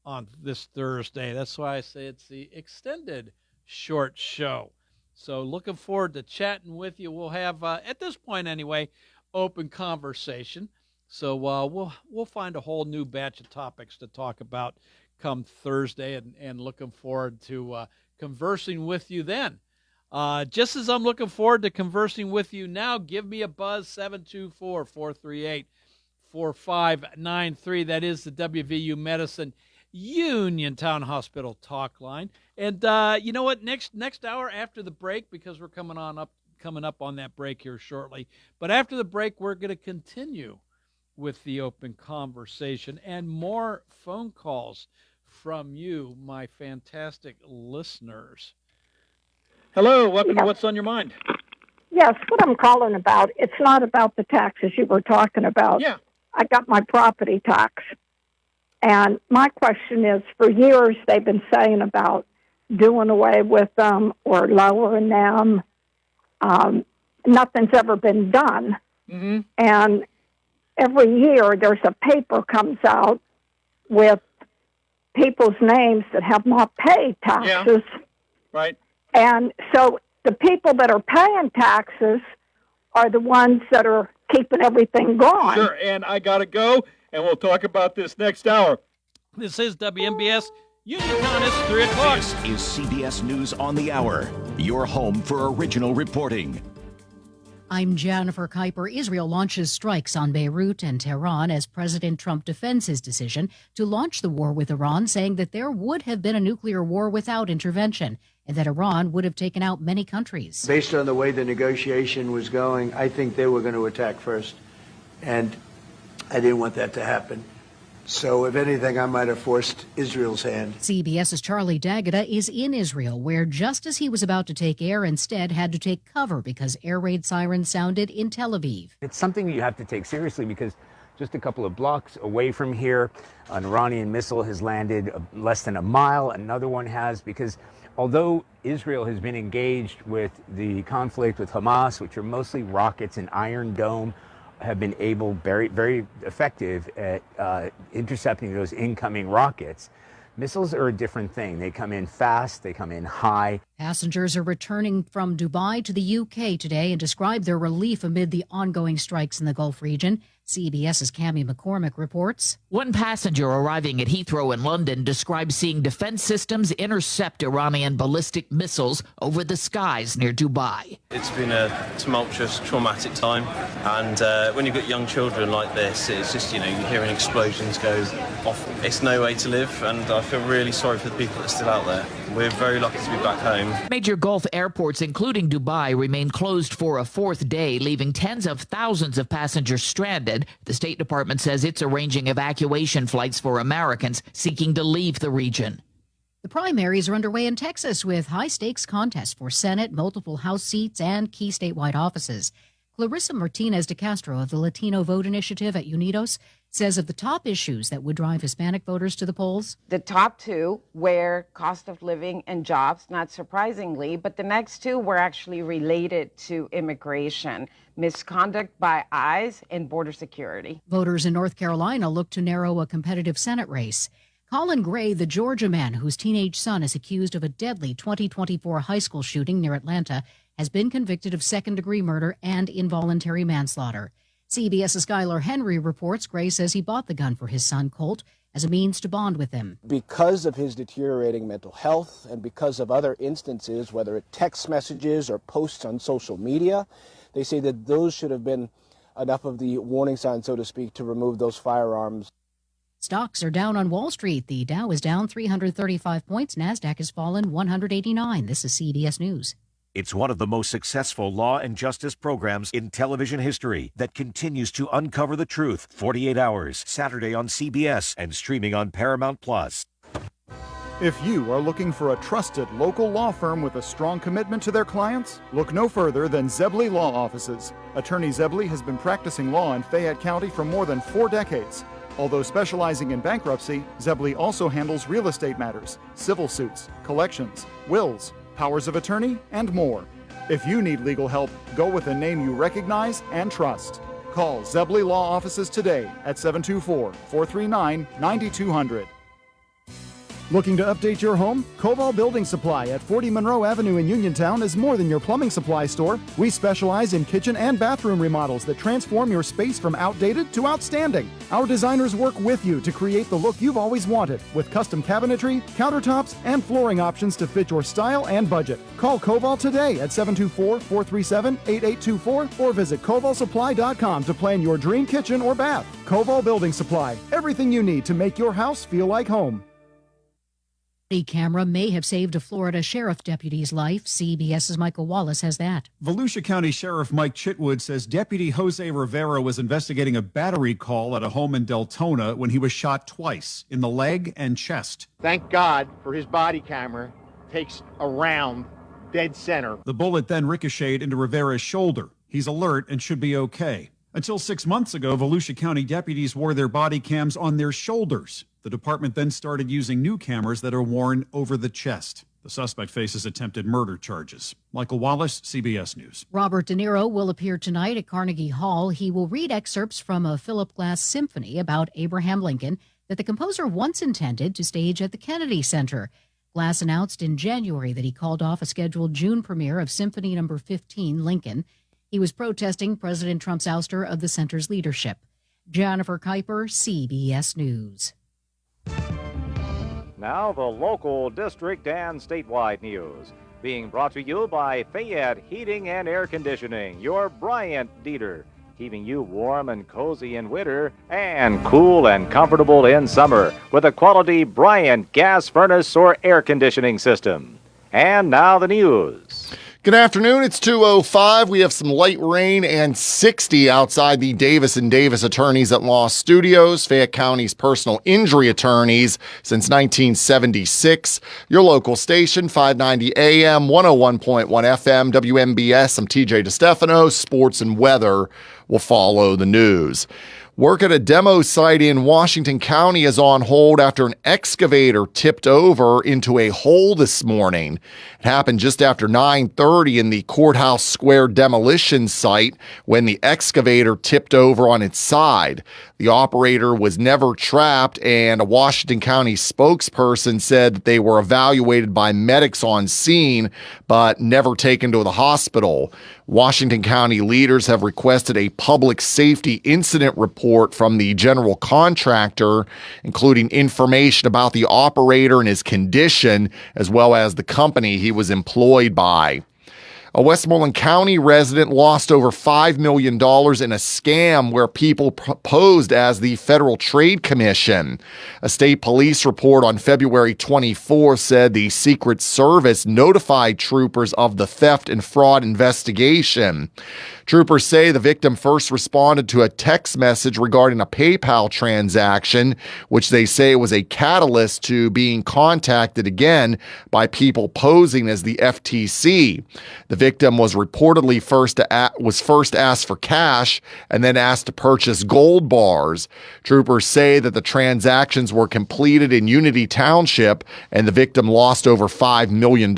on this Thursday. That's why I say it's the extended short show. So looking forward to chatting with you. We'll have, at this point anyway, open conversation. So we'll find a whole new batch of topics to talk about come Thursday, and looking forward to conversing with you then. Just as I'm looking forward to conversing with you now, give me a buzz, 724-438-4593. That is the WVU Medicine Uniontown Hospital talk line. And you know what? Next hour after the break, because we're coming up on that break here shortly. But after the break, we're going to continue with the open conversation and more phone calls from you, my fantastic listeners. Hello, welcome to What's on Your Mind. Yes, what I'm calling about, it's not about the taxes you were talking about. Yeah. I got my property tax. And my question is, for years they've been saying about doing away with them or lowering them. Nothing's ever been done. Mm-hmm. And every year there's a paper comes out with people's names that have not paid taxes. Yeah. Right. And so the people that are paying taxes are the ones that are keeping everything going. Sure, and I got to go, and we'll talk about this next hour. This is WMBS Uniontown. It's 3 o'clock. This is CBS News on the Hour, your home for original reporting. I'm Jennifer Kuiper. Israel launches strikes on Beirut and Tehran as President Trump defends his decision to launch the war with Iran, saying that there would have been a nuclear war without intervention and that Iran would have taken out many countries. Based on the way the negotiation was going, I think they were going to attack first, and I didn't want that to happen. So, if anything, I might have forced Israel's hand. CBS's Charlie D'Agata is in Israel, where just as he was about to take air, instead had to take cover because air raid sirens sounded in Tel Aviv. It's something you have to take seriously because just a couple of blocks away from here, an Iranian missile has landed less than a mile. Another one has, because although Israel has been engaged with the conflict with Hamas, which are mostly rockets and Iron Dome, have been able, very, very effective at intercepting those incoming rockets. Missiles are a different thing. They come in fast, they come in high. Passengers are returning from Dubai to the UK today and describe their relief amid the ongoing strikes in the Gulf region. CBS's Cammie McCormick reports. One passenger arriving at Heathrow in London describes seeing defense systems intercept Iranian ballistic missiles over the skies near Dubai. It's been a tumultuous, traumatic time, and when you've got young children like this, it's just, you're hearing explosions go off. It's no way to live, and I feel really sorry for the people that are still out there. We're very lucky to be back home. Major Gulf airports, including Dubai, remain closed for a fourth day, leaving tens of thousands of passengers stranded. The State Department says it's arranging evacuation flights for Americans seeking to leave the region. The primaries are underway in Texas with high-stakes contests for Senate, multiple House seats, and key statewide offices. Clarissa Martinez de Castro of the Latino Vote Initiative at Unidos says of the top issues that would drive Hispanic voters to the polls. The top two were cost of living and jobs, not surprisingly, but the next two were actually related to immigration, misconduct by ICE, and border security. Voters in North Carolina look to narrow a competitive Senate race. Colin Gray, the Georgia man whose teenage son is accused of a deadly 2024 high school shooting near Atlanta, has been convicted of second-degree murder and involuntary manslaughter. CBS's Skylar Henry reports Gray says he bought the gun for his son, Colt, as a means to bond with him. Because of his deteriorating mental health and because of other instances, whether it's text messages or posts on social media, they say that those should have been enough of the warning sign, so to speak, to remove those firearms. Stocks are down on Wall Street. The Dow is down 335 points. NASDAQ has fallen 189. This is CBS News. It's one of the most successful law and justice programs in television history that continues to uncover the truth. 48 Hours, Saturday on CBS and streaming on Paramount+. If you are looking for a trusted local law firm with a strong commitment to their clients, look no further than Zebley Law Offices. Attorney Zebley has been practicing law in Fayette County for more than 4 decades. Although specializing in bankruptcy, Zebley also handles real estate matters, civil suits, collections, wills, powers of attorney, and more. If you need legal help, go with a name you recognize and trust. Call Zebley Law Offices today at 724-439-9200. Looking to update your home? Koval Building Supply at 40 Monroe Avenue in Uniontown is more than your plumbing supply store. We specialize in kitchen and bathroom remodels that transform your space from outdated to outstanding. Our designers work with you to create the look you've always wanted with custom cabinetry, countertops, and flooring options to fit your style and budget. Call Koval today at 724-437-8824 or visit kovalsupply.com to plan your dream kitchen or bath. Koval Building Supply, everything you need to make your house feel like home. The camera may have saved a Florida sheriff deputy's life. CBS's Michael Wallace has that. Volusia County Sheriff Mike Chitwood says Deputy Jose Rivera was investigating a battery call at a home in Deltona when he was shot twice in the leg and chest. Thank God for his body camera. Takes a round dead center. The bullet then ricocheted into Rivera's shoulder. He's alert and should be okay. Until 6 months ago, Volusia County deputies wore their body cams on their shoulders. The department then started using new cameras that are worn over the chest. The suspect faces attempted murder charges. Michael Wallace, CBS News. Robert De Niro will appear tonight at Carnegie Hall. He will read excerpts from a Philip Glass symphony about Abraham Lincoln that the composer once intended to stage at the Kennedy Center. Glass announced in January that he called off a scheduled June premiere of Symphony No. 15, Lincoln. He was protesting President Trump's ouster of the center's leadership. Jennifer Kuiper, CBS News. Now the local, district, and statewide news. Being brought to you by Fayette Heating and Air Conditioning, your Bryant Dieter. Keeping you warm and cozy in winter and cool and comfortable in summer with a quality Bryant gas furnace or air conditioning system. And now the news. Good afternoon. It's 2:05. We have some light rain and 60 outside the Davis & Davis Attorneys at Law Studios, Fayette County's personal injury attorneys since 1976. Your local station, 590 AM, 101.1 FM, WMBS. I'm TJ DeStefano. Sports and weather will follow the news. Work at a demo site in Washington County is on hold after an excavator tipped over into a hole this morning. It happened just after 9:30 in the Courthouse Square demolition site when the excavator tipped over on its side. The operator was never trapped, and a Washington County spokesperson said that they were evaluated by medics on scene, but never taken to the hospital. Washington County leaders have requested a public safety incident report from the general contractor, including information about the operator and his condition, as well as the company he was employed by. A Westmoreland County resident lost over $5 million in a scam where people posed as the Federal Trade Commission. A state police report on February 24th said the Secret Service notified troopers of the theft and fraud investigation. Troopers say the victim first responded to a text message regarding a PayPal transaction, which they say was a catalyst to being contacted again by people posing as the FTC. The victim was reportedly first asked for cash and then asked to purchase gold bars. Troopers say that the transactions were completed in Unity Township and the victim lost over $5 million.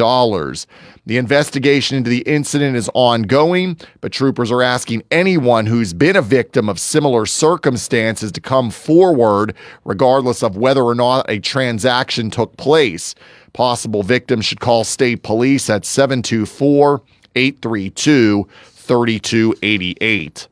The investigation into the incident is ongoing, but troopers are asking anyone who's been a victim of similar circumstances to come forward, regardless of whether or not a transaction took place. Possible victims should call state police at 724-832-3288.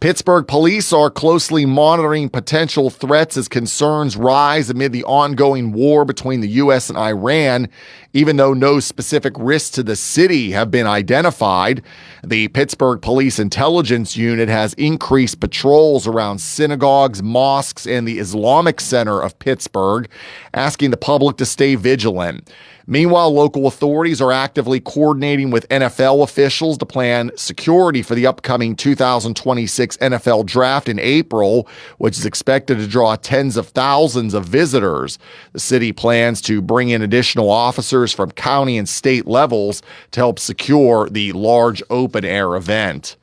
Pittsburgh police are closely monitoring potential threats as concerns rise amid the ongoing war between the U.S. and Iran. Even though no specific risks to the city have been identified, the Pittsburgh Police Intelligence Unit has increased patrols around synagogues, mosques, and the Islamic Center of Pittsburgh, asking the public to stay vigilant. Meanwhile, local authorities are actively coordinating with NFL officials to plan security for the upcoming 2026 NFL Draft in April, which is expected to draw tens of thousands of visitors. The city plans to bring in additional officers from county and state levels to help secure the large open-air event.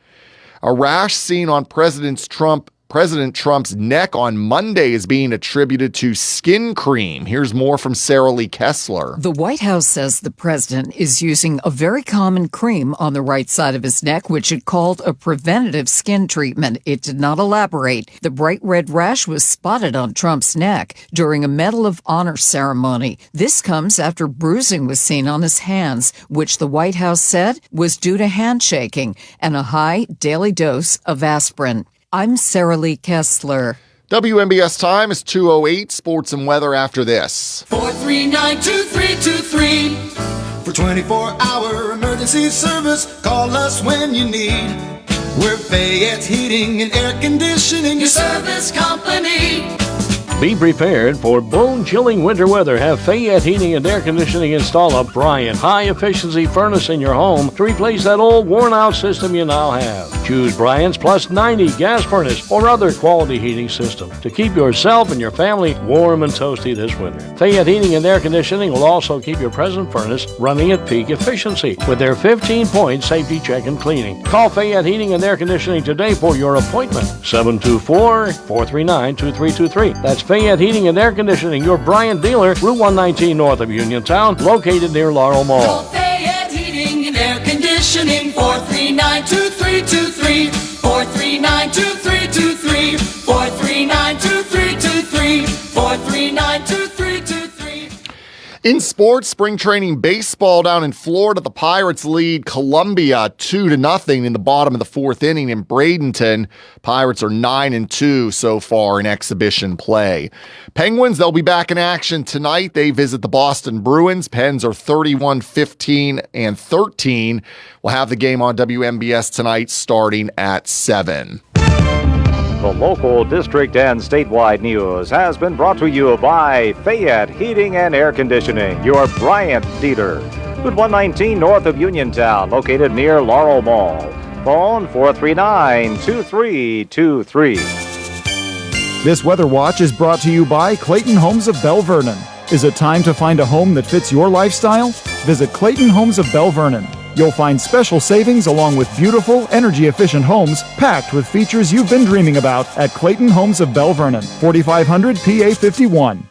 A rash seen on President Trump's neck on Monday is being attributed to skin cream. Here's more from Sarah Lee Kessler. The White House says the president is using a very common cream on the right side of his neck, which it called a preventative skin treatment. It did not elaborate. The bright red rash was spotted on Trump's neck during a Medal of Honor ceremony. This comes after bruising was seen on his hands, which the White House said was due to handshaking and a high daily dose of aspirin. I'm Sarah Lee Kessler. WMBS time is 2:08. Sports and weather after this. 439-2323. For 24-hour emergency service, call us when you need. We're Fayette's Heating and Air Conditioning, your service company. Be prepared for bone-chilling winter weather. Have Fayette Heating and Air Conditioning install a Bryant high-efficiency furnace in your home to replace that old worn-out system you now have. Choose Bryant's Plus 90 gas furnace or other quality heating system to keep yourself and your family warm and toasty this winter. Fayette Heating and Air Conditioning will also keep your present furnace running at peak efficiency with their 15-point safety check and cleaning. Call Fayette Heating and Air Conditioning today for your appointment. 724-439-2323. That's Fayette Heating and Air Conditioning, your Bryant dealer, Route 119 north of Uniontown, located near Laurel Mall. Call Fayette Heating and Air Conditioning, 439-2323, 439-2323, 439-2323, 439-2323. In sports, spring training baseball down in Florida, the Pirates lead Columbia 2-0 in the bottom of the fourth inning in Bradenton. Pirates are 9-2 so far in exhibition play. Penguins, they'll be back in action tonight. They visit the Boston Bruins. Pens are 31-15-13. We'll have the game on WMBS tonight starting at 7. The local, district, and statewide news has been brought to you by Fayette Heating and Air Conditioning, your Bryant dealer. Route 119 north of Uniontown, located near Laurel Mall. Phone 439-2323. This Weather Watch is brought to you by Clayton Homes of Belle Vernon. Is it time to find a home that fits your lifestyle? Visit Clayton Homes of Belle Vernon. You'll find special savings along with beautiful, energy-efficient homes packed with features you've been dreaming about at Clayton Homes of Belle Vernon, 4500 PA 51.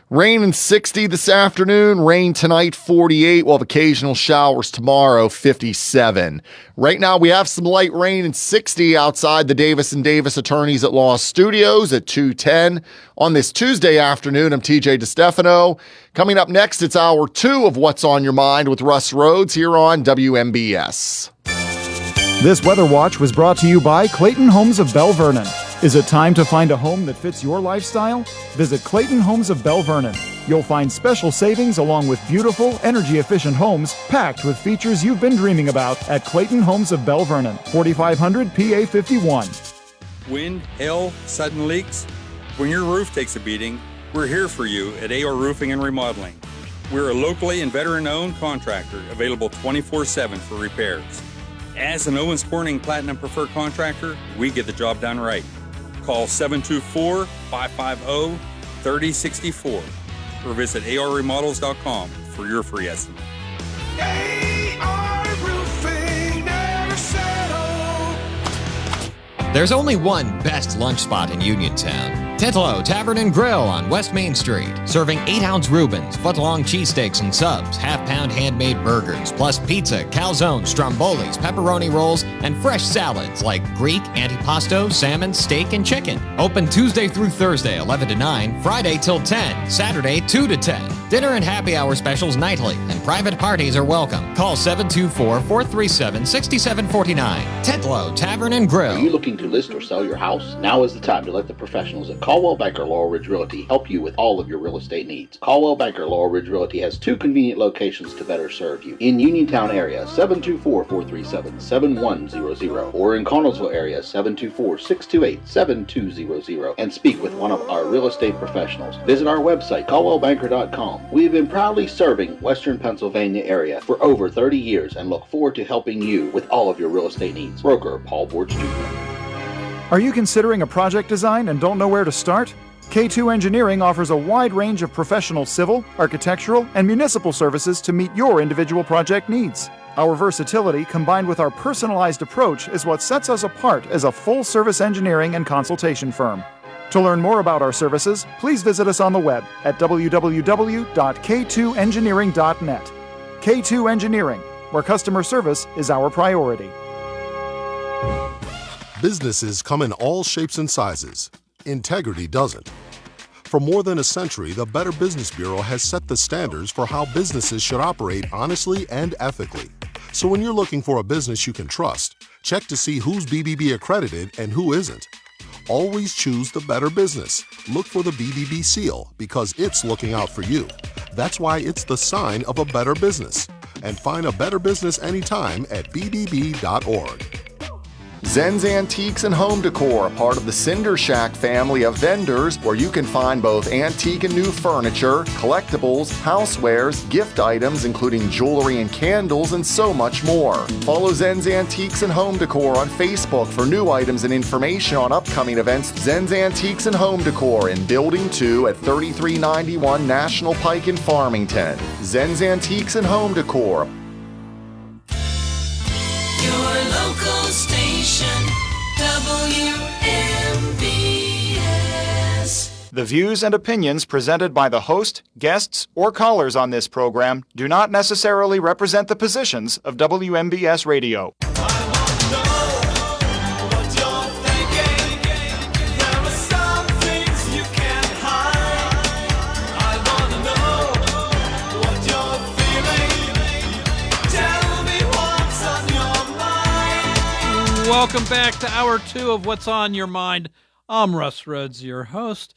Rain and 60 this afternoon. Rain tonight, 48. We'll have occasional showers tomorrow, 57. Right now, we have some light rain and 60 outside the Davis & Davis Attorneys at Law Studios at 2:10. On this Tuesday afternoon, I'm TJ DeStefano. Coming up next, it's hour 2 of What's on Your Mind with Russ Rhodes here on WMBS. This Weather Watch was brought to you by Clayton Homes of Belle Vernon. Is it time to find a home that fits your lifestyle? Visit Clayton Homes of Belle Vernon. You'll find special savings along with beautiful, energy-efficient homes packed with features you've been dreaming about at Clayton Homes of Belle Vernon, 4500 PA 51. Wind, hail, sudden leaks. When your roof takes a beating, we're here for you at AR Roofing and Remodeling. We're a locally and veteran-owned contractor available 24/7 for repairs. As an Owens Corning Platinum Preferred Contractor, we get the job done right. Call 724-550-3064 or visit arremodels.com for your free estimate. There's only one best lunch spot in Uniontown. Titlo Tavern and Grill on West Main Street, serving 8-ounce Reubens, foot-long cheesesteaks and subs, half-pound handmade burgers, plus pizza, calzones, strombolis, pepperoni rolls, and fresh salads like Greek, antipasto, salmon, steak, and chicken. Open Tuesday through Thursday, 11 to 9, Friday till 10, Saturday 2 to 10. Dinner and happy hour specials nightly, and private parties are welcome. Call 724-437-6749. Titlo Tavern and Grill. Are you looking to list or sell your house? Now is the time to let the professionals at Caldwell Banker Laurel Ridge Realty help you with all of your real estate needs. Caldwell Banker Laurel Ridge Realty has 2 convenient locations to better serve you. In Uniontown area, 724-437-7100, or in Connellsville area, 724-628-7200, and speak with one of our real estate professionals. Visit our website, caldwellbanker.com. We have been proudly serving Western Pennsylvania area for over 30 years and look forward to helping you with all of your real estate needs. Broker Paul Borge Jr. Are you considering a project design and don't know where to start? K2 Engineering offers a wide range of professional civil, architectural, and municipal services to meet your individual project needs. Our versatility combined with our personalized approach is what sets us apart as a full-service engineering and consultation firm. To learn more about our services, please visit us on the web at www.k2engineering.net. K2 Engineering, where customer service is our priority. Businesses come in all shapes and sizes. Integrity doesn't. For more than a century, the Better Business Bureau has set the standards for how businesses should operate honestly and ethically. So when you're looking for a business you can trust, check to see who's BBB accredited and who isn't. Always choose the Better Business. Look for the BBB seal because it's looking out for you. That's why it's the sign of a better business. And find a better business anytime at bbb.org. Zen's Antiques and Home Decor, part of the Cinder Shack family of vendors, where you can find both antique and new furniture, collectibles, housewares, gift items, including jewelry and candles, and so much more. Follow Zen's Antiques and Home Decor on Facebook for new items and information on upcoming events. Zen's Antiques and Home Decor in Building 2 at 3391 National Pike in Farmington. Zen's Antiques and Home Decor. Your local station, WMBS. The views and opinions presented by the host, guests, or callers on this program do not necessarily represent the positions of WMBS Radio. Welcome back to Hour 2 of What's on Your Mind. I'm Russ Rhodes, your host.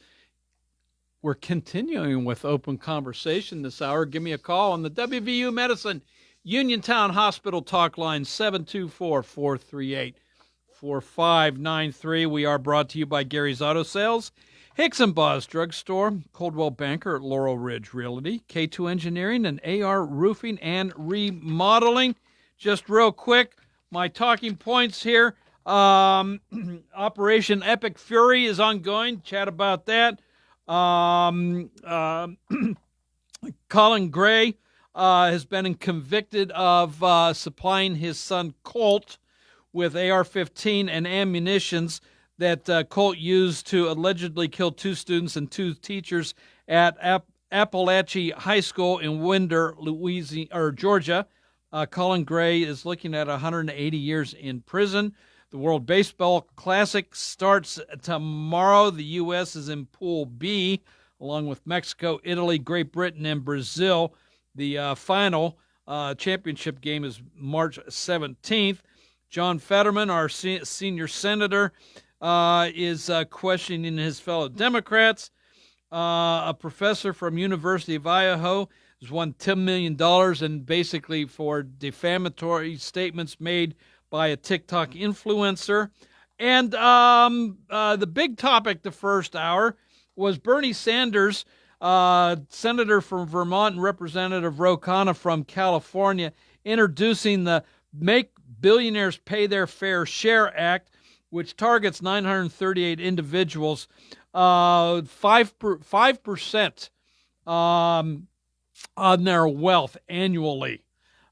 We're continuing with open conversation this hour. Give me a call on the WVU Medicine Uniontown Hospital talk line, 724-438-4593. We are brought to you by Gary's Auto Sales, Hicks & Baugh's Drugstore, Coldwell Banker at Laurel Ridge Realty, K2 Engineering, and AR Roofing and Remodeling. Just real quick, my talking points here. Operation Epic Fury is ongoing. Chat about that. Colin Gray has been convicted of supplying his son Colt with AR-15 and ammunitions that Colt used to allegedly kill 2 students and 2 teachers at Appalachia High School in Winder, Georgia. Colin Gray is looking at 180 years in prison. The World Baseball Classic starts tomorrow. The U.S. is in Pool B, along with Mexico, Italy, Great Britain, and Brazil. The final championship game is March 17th. John Fetterman, our senior senator, is questioning his fellow Democrats. A professor from University of Idaho has won $10 million and basically for defamatory statements made by a TikTok influencer. And the big topic the first hour was Bernie Sanders, senator from Vermont and Representative Ro Khanna from California, introducing the Make Billionaires Pay Their Fair Share Act, which targets 938 individuals, 5% on their wealth annually,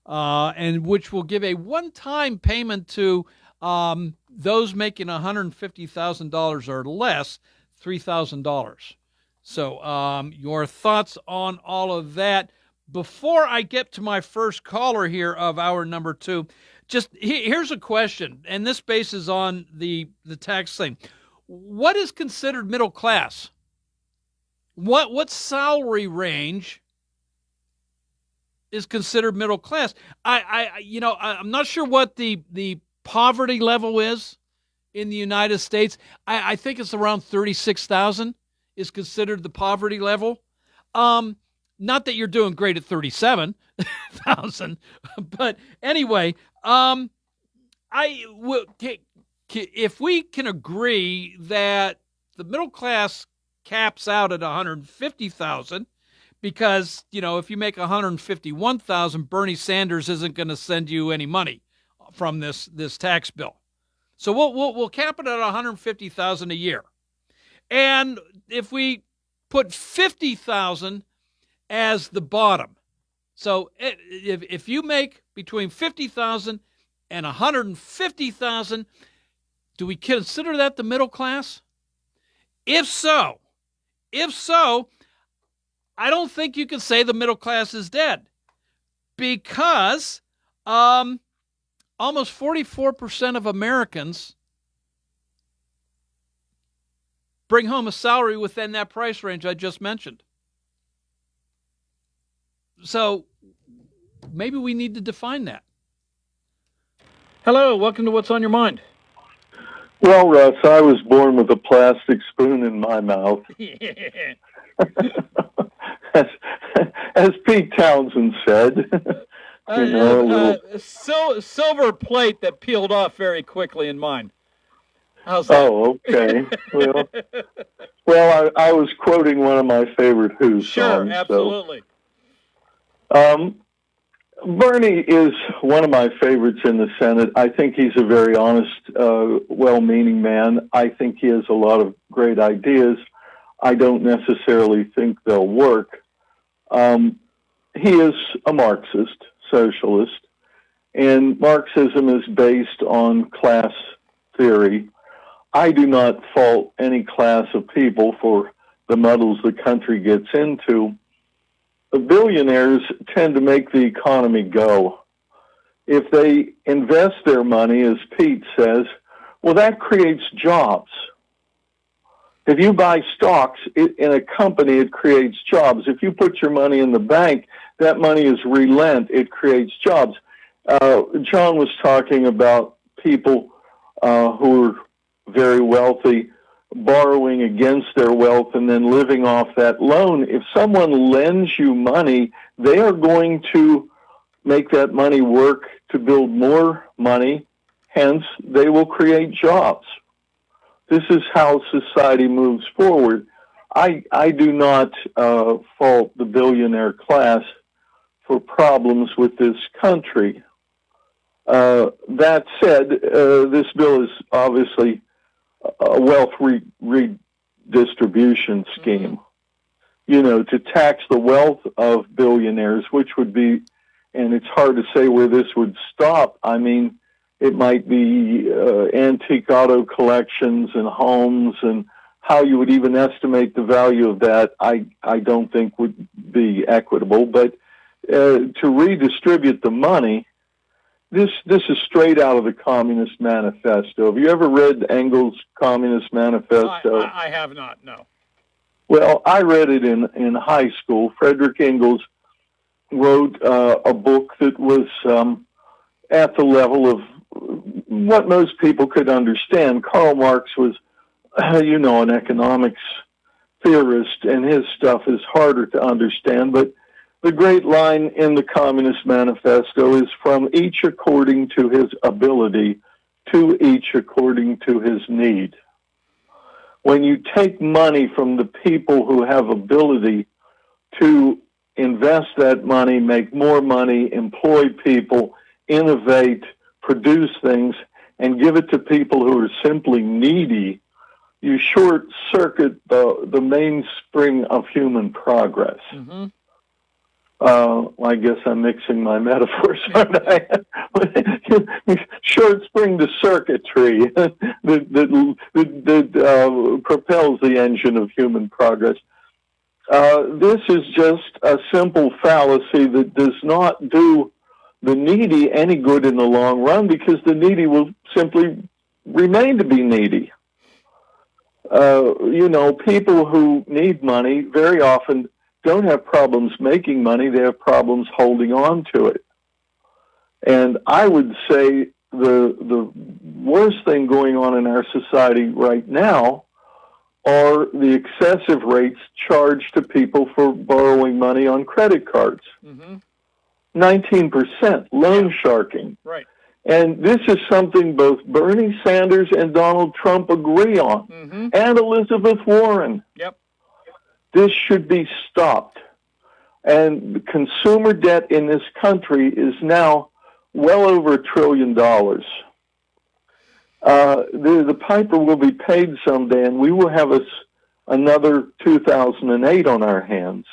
and which will give a one-time payment to those making $150,000 or less, $3,000. So your thoughts on all of that. Before I get to my first caller here of hour number 2, just here's a question, and this bases on the tax thing. What is considered middle class? What salary range is considered middle class? I'm not sure what the poverty level is in the United States. I think it's around 36,000 is considered the poverty level. Not that you're doing great at 37,000, but anyway, if we can agree that the middle class caps out at 150,000, because if you make 151,000, Bernie Sanders isn't going to send you any money from this tax bill. So we'll cap it at 150,000 a year, and if we put 50,000 as the bottom, so if you make between 50,000 and 150,000, do we consider that the middle class? If so, I don't think you can say the middle class is dead, because almost 44% of Americans bring home a salary within that price range I just mentioned. So maybe we need to define that. Hello, welcome to What's on Your Mind. Well, Russ, I was born with a plastic spoon in my mouth. as Pete Townsend said. You know, a little. Silver plate that peeled off very quickly in mine. How's that? Oh, okay. Well, I was quoting one of my favorite Who songs. Sure, absolutely. So. Bernie is one of my favorites in the Senate. I think he's a very honest, well-meaning man. I think he has a lot of great ideas. I don't necessarily think they'll work. He is a Marxist, socialist, and Marxism is based on class theory. I do not fault any class of people for the muddles the country gets into. The billionaires tend to make the economy go. If they invest their money, as Pete says, well, that creates jobs. If you buy stocks in a company, it creates jobs. If you put your money in the bank, that money is relent. It creates jobs. John was talking about people who are very wealthy borrowing against their wealth and then living off that loan. If someone lends you money, they are going to make that money work to build more money. Hence, they will create jobs. This is how society moves forward. I do not fault the billionaire class for problems with this country. That said, this bill is obviously a wealth redistribution scheme, you know, to tax the wealth of billionaires, which would be, and it's hard to say where this would stop. I mean, it might be antique auto collections and homes, and how you would even estimate the value of that, I don't think would be equitable. But to redistribute the money, this is straight out of the Communist Manifesto. Have you ever read Engels' Communist Manifesto? I have not, no. Well, I read it in high school. Frederick Engels wrote a book that was at the level of what most people could understand. Karl Marx was, you know, an economics theorist, and his stuff is harder to understand, but the great line in the Communist Manifesto is from each according to his ability, to each according to his need. When you take money from the people who have ability to invest that money, make more money, employ people, innovate, produce things, and give it to people who are simply needy, you short circuit the mainspring of human progress. Mm-hmm. I guess I'm mixing my metaphors, aren't I? Short spring the circuitry that propels the engine of human progress. This is just a simple fallacy that does not do the needy any good in the long run, because the needy will simply remain to be needy. You know, people who need money very often don't have problems making money, they have problems holding on to it. And I would say the worst thing going on in our society right now are the excessive rates charged to people for borrowing money on credit cards. Mm-hmm. 19% loan sharking. Right. And this is something both Bernie Sanders and Donald Trump agree on, and Elizabeth Warren. Yep. This should be stopped. And the consumer debt in this country is now well over $1 trillion. The piper will be paid someday, and we will have another 2008 on our hands.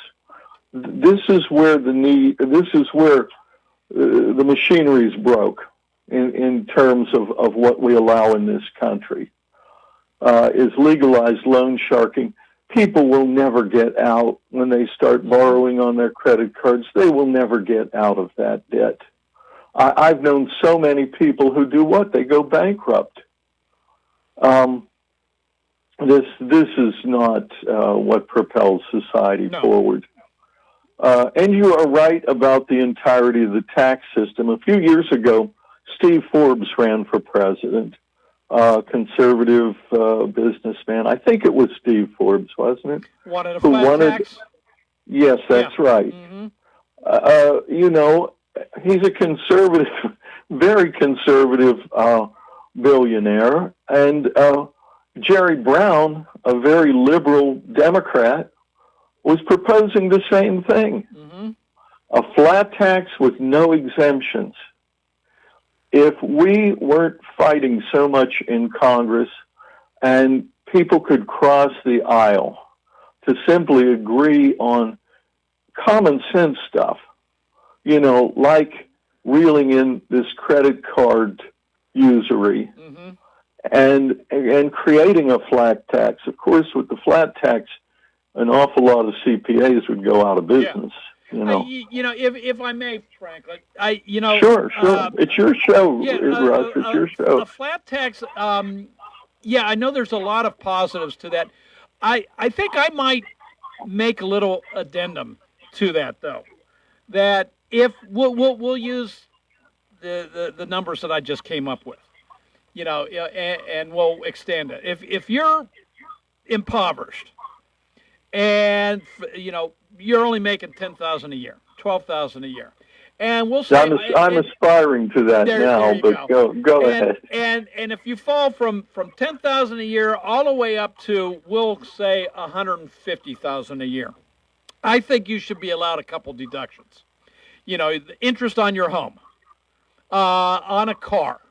This is where the machinery is broke in terms of what we allow in this country. Is legalized loan sharking. People will never get out when they start borrowing on their credit cards. They will never get out of that debt. I've known so many people who do what? They go bankrupt. This is not what propels society forward. And you are right about the entirety of the tax system. A few years ago, Steve Forbes ran for president. Conservative businessman. I think it was Steve Forbes, wasn't it? Wanted a flat tax? Yes, that's right. Mm-hmm. You know, he's a conservative, very conservative billionaire, and Jerry Brown, a very liberal Democrat, was proposing the same thing. A flat tax with no exemptions. If we weren't fighting so much in Congress and people could cross the aisle to simply agree on common sense stuff, like reeling in this credit card usury and creating a flat tax. Of course, with the flat tax, an awful lot of CPAs would go out of business. If I may, Franklin, Sure. It's your show, Russ. It's your show. A flat tax. I know there's a lot of positives to that. I think I might make a little addendum to that, though. That if we'll use the numbers that I just came up with, and we'll extend it. If you're impoverished, and you're only making $10,000 a year, $12,000 a year, and we'll say I'm aspiring to that now. But go ahead. And if you fall from $10,000 a year all the way up to, we'll say, $150,000 a year, I think you should be allowed a couple deductions. The interest on your home, on a car,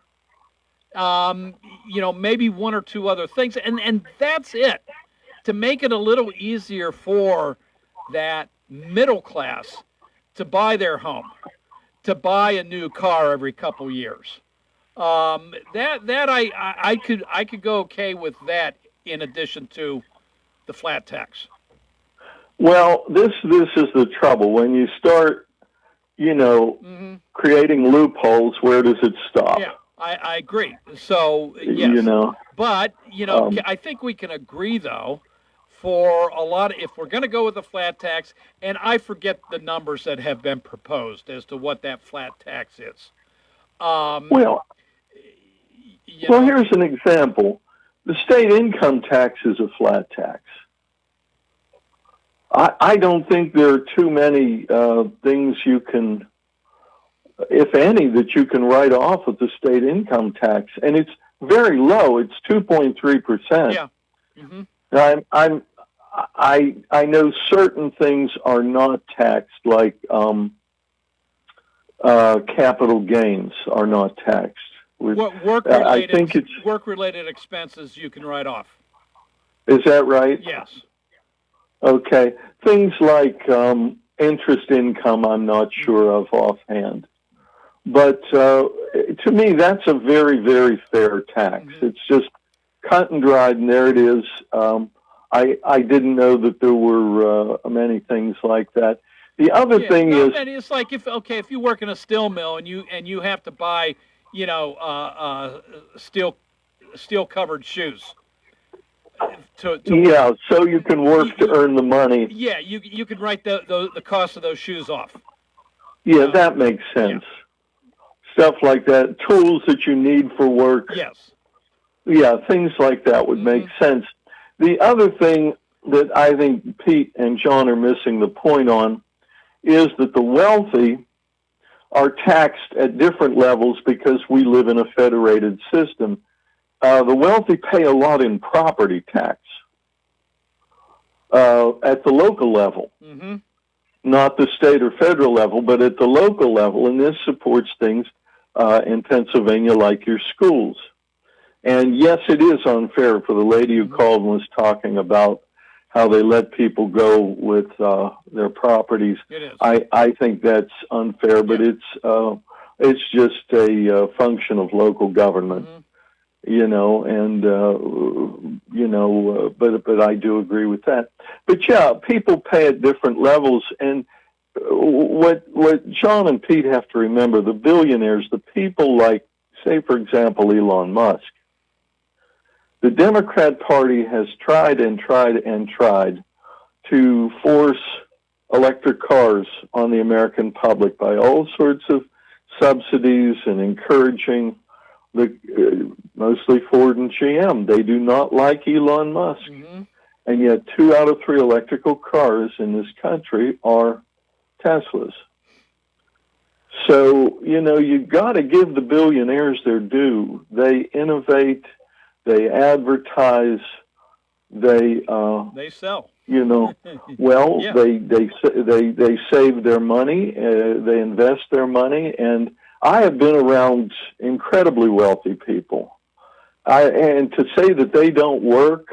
maybe one or two other things, and that's it. To make it a little easier for that middle class to buy their home, to buy a new car every couple years. I could go okay with that in addition to the flat tax. Well, this is the trouble. When you start, creating loopholes, where does it stop? Yeah, I agree. So, yes. But, I think we can agree, though, for a lot of, if we're going to go with a flat tax, and I forget the numbers that have been proposed as to what that flat tax is. Here's an example. The state income tax is a flat tax. I don't think there are too many things you can, if any, that you can write off with the state income tax, and it's very low. It's 2.3%. Yeah. I know certain things are not taxed, like capital gains are not taxed. I think it's work-related expenses you can write off. Is that right? Yes. Okay. Things like interest income, I'm not sure of offhand. But to me, that's a very, very fair tax. It's just cut and dried, and there it is. I didn't know that there were many things like that. The other thing is, and it's like if you work in a steel mill and you have to buy steel covered shoes. So you can work to earn the money. Yeah, you could write the cost of those shoes off. Yeah, that makes sense. Yeah. Stuff like that, tools that you need for work. Yes. Yeah, things like that would make sense. The other thing that I think Pete and John are missing the point on is that the wealthy are taxed at different levels because we live in a federated system. The wealthy pay a lot in property tax at the local level, not the state or federal level, but at the local level, and this supports things in Pennsylvania like your schools. And yes, it is unfair for the lady who called and was talking about how they let people go with their properties. It is. I think that's unfair, but it's just a function of local government, but I do agree with that. But yeah, people pay at different levels, and what John and Pete have to remember, the billionaires, the people like, say, for example, Elon Musk, the Democrat Party has tried and tried and tried to force electric cars on the American public by all sorts of subsidies and encouraging mostly Ford and GM. They do not like Elon Musk. And yet 2 out of 3 electrical cars in this country are Teslas. So, you got to give the billionaires their due. They innovate, they advertise, they sell. Well, Yeah. they save their money, they invest their money, and I have been around incredibly wealthy people. And to say that they don't work,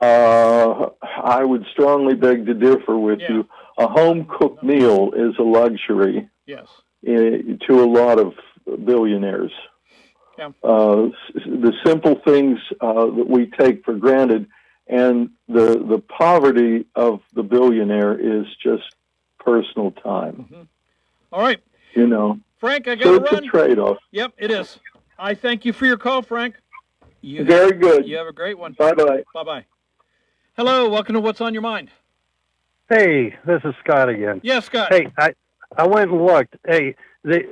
I would strongly beg to differ with you. A home-cooked meal is a luxury. Yes. To a lot of billionaires. Yeah. The simple things that we take for granted, and the poverty of the billionaire is just personal time. Mm-hmm. All right. Frank, I got so to it's run. a trade-off. Yep, it is. I thank you for your call, Frank. Very good. You have a great one. Bye-bye. Bye-bye. Hello, welcome to What's on Your Mind. Hey, this is Scott again. Yes, Scott. Hey, I went and looked. Hey, the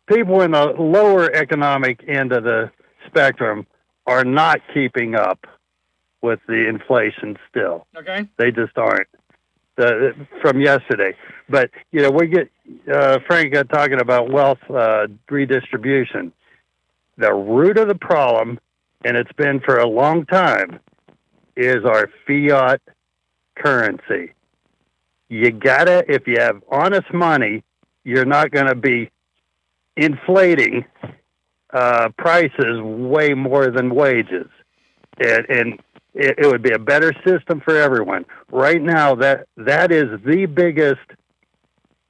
people in the lower economic end of the spectrum are not keeping up with the inflation still. Okay. They just aren't. From yesterday. But, we get, Frank got talking about wealth redistribution. The root of the problem, and it's been for a long time, is our fiat currency. You gotta, if you have honest money, you're not going to be inflating prices way more than wages. And it would be a better system for everyone. Right now, that is the biggest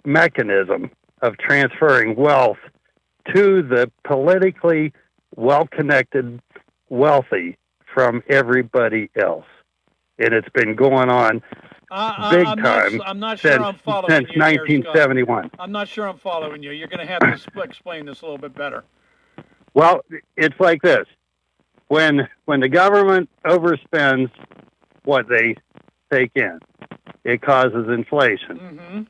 mechanism of transferring wealth to the politically well-connected wealthy from everybody else. And it's been going on big time I'm not sure I'm following since you 1971. I'm not sure I'm following you. You're going to have to explain this a little bit better. Well, it's like this. When the government overspends what they take in, it causes inflation. Mm-hmm.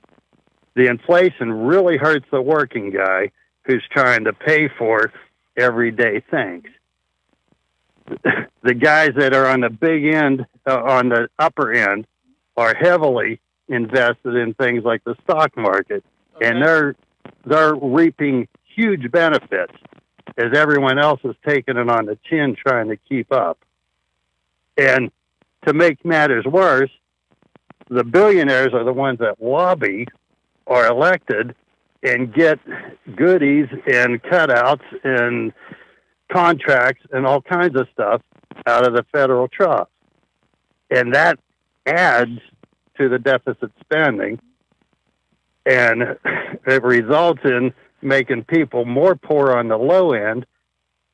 The inflation really hurts the working guy who's trying to pay for everyday things. The guys that are on the big end, on the upper end, are heavily invested in things like the stock market, and they're reaping huge benefits as everyone else is taking it on the chin trying to keep up. And to make matters worse, the billionaires are the ones that lobby, are elected, and get goodies and cutouts and contracts and all kinds of stuff out of the federal trust. And that adds to the deficit spending, and it results in making people more poor on the low end,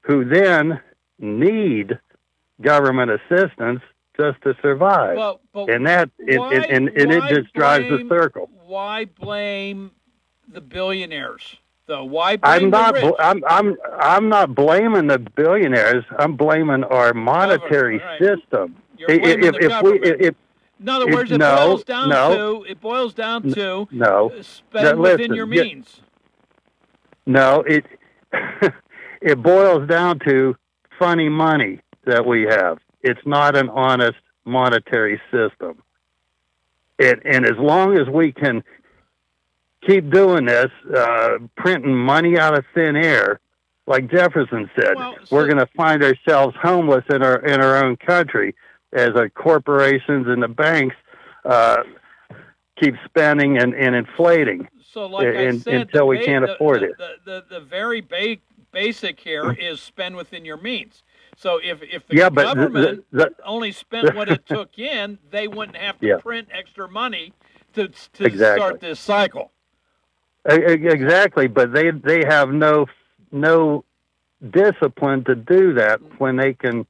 who then need government assistance just to survive. And it just drives the circle. Why blame the billionaires, though? Why blame the rich? I'm not blaming the billionaires. I'm blaming our monetary system. You're blaming the government. In other words, it boils down to spend within your means. No, it it boils down to funny money that we have. It's not an honest monetary system. And as long as we can keep doing this, printing money out of thin air, like Jefferson said, we're going to find ourselves homeless in our own country as the corporations and the banks keep spending and inflating. So, like I said, until we can't afford it. The very basic here is spend within your means. So if the government only spent what it took in, they wouldn't have to print extra money to start this cycle. Exactly, but they have no discipline to do that when they can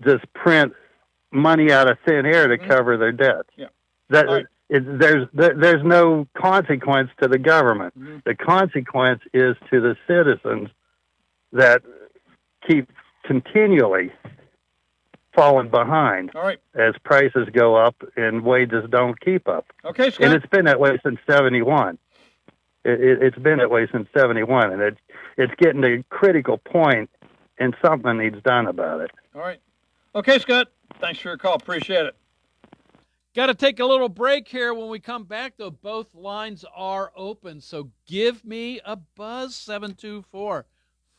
just print money out of thin air to cover their debts. Yeah. There's no consequence to the government. Mm-hmm. The consequence is to the citizens that keep continually falling behind as prices go up and wages don't keep up. Okay, Scott. And it's been that way since 71. It's been that way since 71, and it's getting to a critical point, and something needs done about it. All right. Okay, Scott. Thanks for your call. Appreciate it. Got to take a little break here. When we come back, though, both lines are open. So give me a buzz,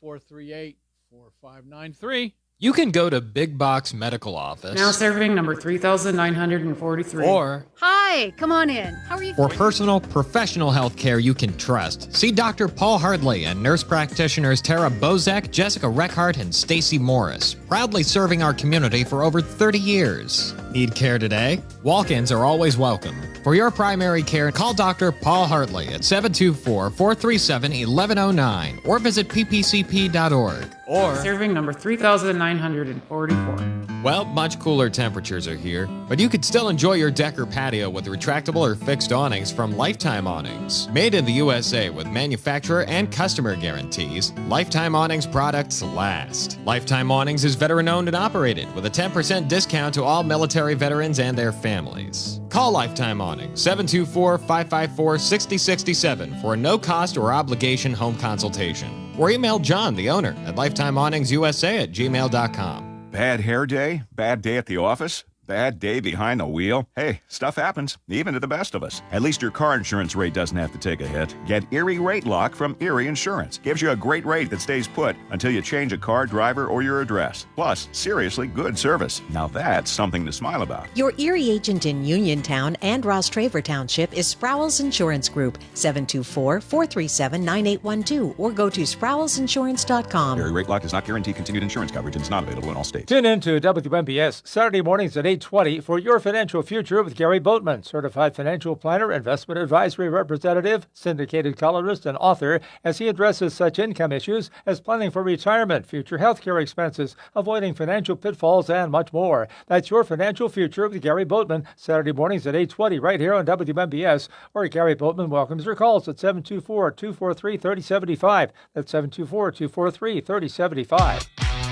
724-438-4593. You can go to Big Box Medical Office. Now serving number 3,943. Or Hi, come on in. How are you? For personal, professional health care you can trust, see Dr. Paul Hardley and nurse practitioners Tara Bozek, Jessica Reckhart, and Stacy Morris, proudly serving our community for over 30 years. Need care today? Walk-ins are always welcome. For your primary care, call Dr. Paul Hartley at 724-437-1109 or visit ppcp.org. Or serving number 3,944. Well, much cooler temperatures are here, but you could still enjoy your deck or patio with retractable or fixed awnings from Lifetime Awnings. Made in the USA with manufacturer and customer guarantees, Lifetime Awnings products last. Lifetime Awnings is veteran-owned and operated with a 10% discount to all military veterans and their families. Call Lifetime Awnings 724-554-6067 for a no-cost or obligation home consultation. Or email John, the owner, at lifetimeawningsusa@gmail.com. Bad hair day? Bad day at the office? Bad day behind the wheel? Hey, stuff happens, even to the best of us. At least your car insurance rate doesn't have to take a hit. Get Erie Rate Lock from Erie Insurance. Gives you a great rate that stays put until you change a car, driver, or your address. Plus, seriously good service. Now that's something to smile about. Your Erie agent in Uniontown and Ross Traver Township is Sprowls Insurance Group, 724-437-9812, or go to sprowlsinsurance.com. Erie Rate Lock does not guarantee continued insurance coverage and is not available in all states. Tune in to WMBS Saturday mornings at 8:20 for Your Financial Future with Gary Boatman, certified financial planner, investment advisory representative, syndicated columnist, and author, as he addresses such income issues as planning for retirement, future health care expenses, avoiding financial pitfalls, and much more. That's Your Financial Future with Gary Boatman, Saturday mornings at 8:20 right here on WMBS, or Gary Boatman welcomes your calls at 724-243-3075. That's 724-243-3075.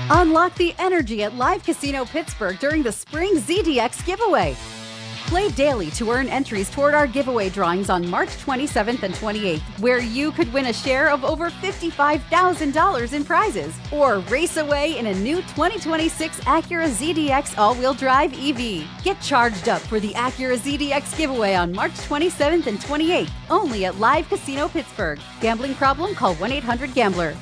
Unlock the energy at Live Casino Pittsburgh during the Spring ZDX giveaway. Play daily to earn entries toward our giveaway drawings on March 27th and 28th, where you could win a share of over $55,000 in prizes, or race away in a new 2026 Acura ZDX all-wheel drive EV. Get charged up for the Acura ZDX giveaway on March 27th and 28th, only at Live Casino Pittsburgh. Gambling problem? Call 1-800-GAMBLER.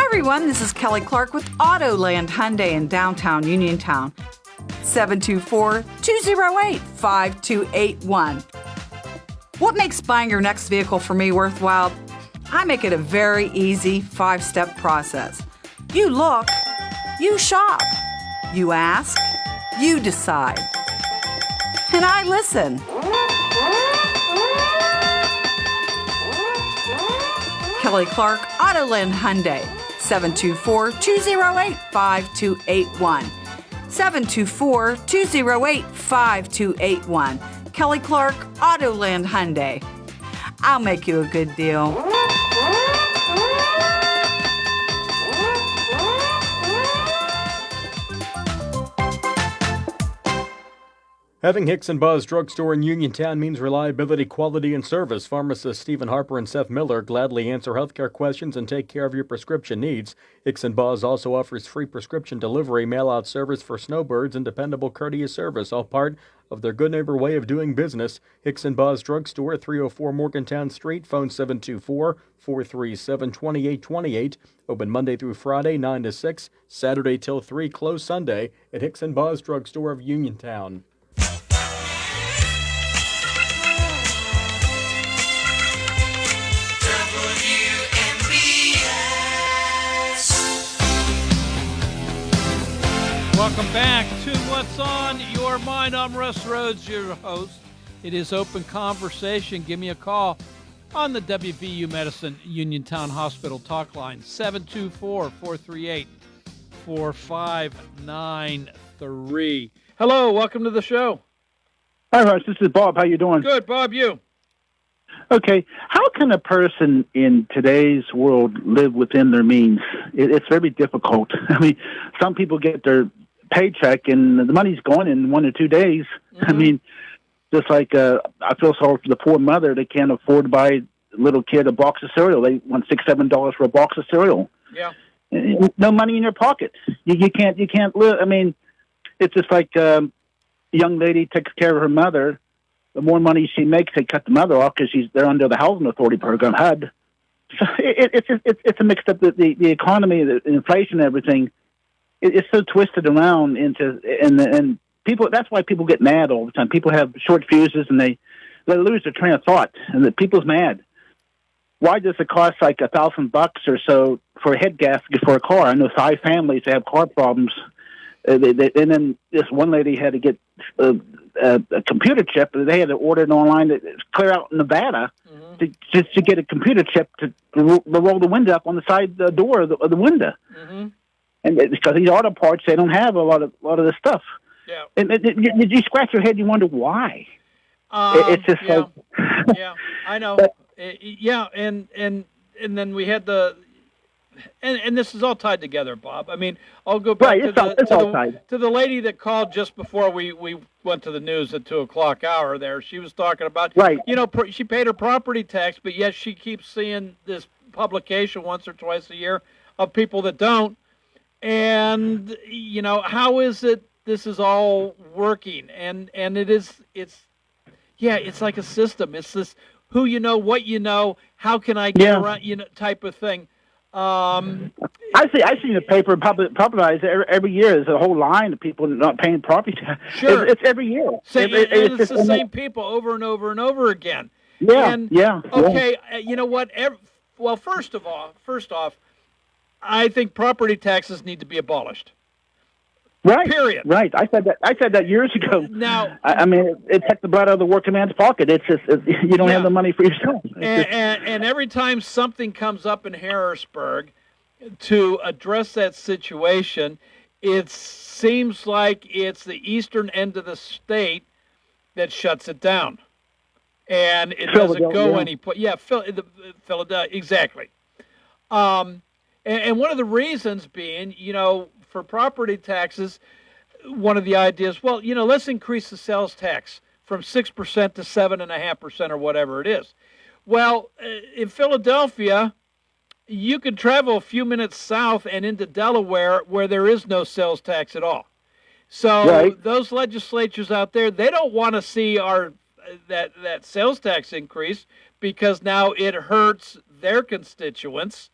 Everyone, this is Kelly Clark with Autoland Hyundai in downtown Uniontown. 724-208-5281. What makes buying your next vehicle for me worthwhile? I make it a very easy 5-step process. You look, you shop, you ask, you decide. And I listen. Kelly Clark, Autoland Hyundai. 724-208-5281. 724-208-5281. Kelly Clark, Autoland Hyundai. I'll make you a good deal. Having Hicks and Buzz Drugstore in Uniontown means reliability, quality, and service. Pharmacists Stephen Harper and Seth Miller gladly answer healthcare questions and take care of your prescription needs. Hicks and Buzz also offers free prescription delivery, mail-out service for snowbirds, and dependable courteous service, all part of their good neighbor way of doing business. Hicks and Buzz Drugstore at 304 Morgantown Street, phone 724-437-2828. Open Monday through Friday, 9 to 6, Saturday till 3, closed Sunday at Hicks and Buzz Drugstore of Uniontown. Welcome back to What's on Your Mind. I'm Russ Rhodes, your host. It is Open Conversation. Give me a call on the WVU Medicine Uniontown Hospital talk line, 724-438-4593. Hello, welcome to the show. Hi, Russ. This is Bob. How you doing? Good, Bob. You? Okay. How can a person in today's world live within their means? It's very difficult. I mean, some people get their paycheck and the money's gone in 1 or 2 days. Mm-hmm. I mean, just like I feel sorry for the poor mother. They can't afford to buy a little kid a box of cereal. They want $6-7 for a box of cereal. Yeah. no money in your pocket. You can't live. I mean, it's just like a young lady takes care of her mother. The more money she makes, they cut the mother off because they're under the Housing Authority program, HUD. So it's a mixed up the economy, the inflation, and everything. It's so twisted around and people. That's why people get mad all the time. People have short fuses and they lose their train of thought, and the people's mad. Why does it cost like $1,000 or so for a head gasket for a car? I know 5 families that have car problems. And then this one lady had to get a computer chip. They had to order it online to clear out Nevada to get a computer chip to roll the window up on the side door of the window. And because these auto parts, they don't have a lot of this stuff. Yeah. And you scratch your head, you wonder why. It's just like yeah, I know. Yeah, and then we had and this is all tied together, Bob. I mean, I'll go back to the lady that called just before we went to the news at 2:00 hour there. She was talking about, she paid her property tax, but yet she keeps seeing this publication once or twice a year of people that don't. And, how is it this is all working? And it's like a system. It's this who you know, what you know, how can I get around, type of thing. I see the paper publicized every year. There's a whole line of people not paying property tax. Sure, it's every year. It's the same people over and over and over again. Yeah. Okay, you know what? Well, first off, I think property taxes need to be abolished. Right. Period. Right. I said that years ago. Now, I mean, it takes the blood out of the working man's pocket. It's just you don't have the money for yourself. And every time something comes up in Harrisburg to address that situation, it seems like it's the eastern end of the state that shuts it down, and it doesn't go any place. Yeah, Philadelphia, exactly. And one of the reasons being, for property taxes, one of the ideas, let's increase the sales tax from 6% to 7.5% or whatever it is. Well, in Philadelphia, you could travel a few minutes south and into Delaware where there is no sales tax at all. So those legislatures out there, they don't want to see that sales tax increase because now it hurts their constituents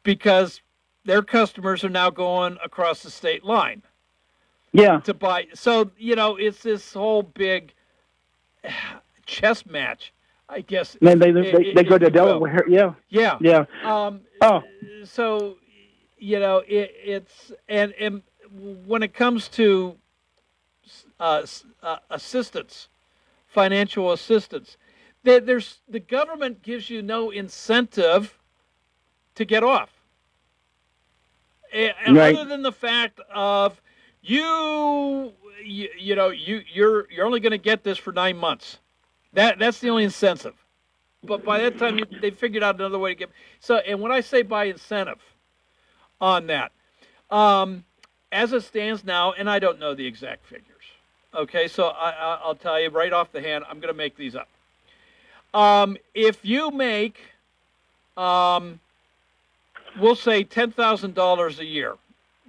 because their customers are now going across the state line. Yeah. To buy. So, it's this whole big chess match, I guess. Then they go to Delaware. Yeah. Yeah. Yeah. So, it's and when it comes to assistance, financial assistance, the government gives you no incentive to get off. And other than the fact of you're only going to get this for 9 months. That's the only incentive. But by that time they figured out another way to get. So, and when I say by incentive on that, as it stands now, and I don't know the exact figures. Okay, so I'll tell you right off the hand, I'm going to make these up. If you make we'll say $10,000 a year.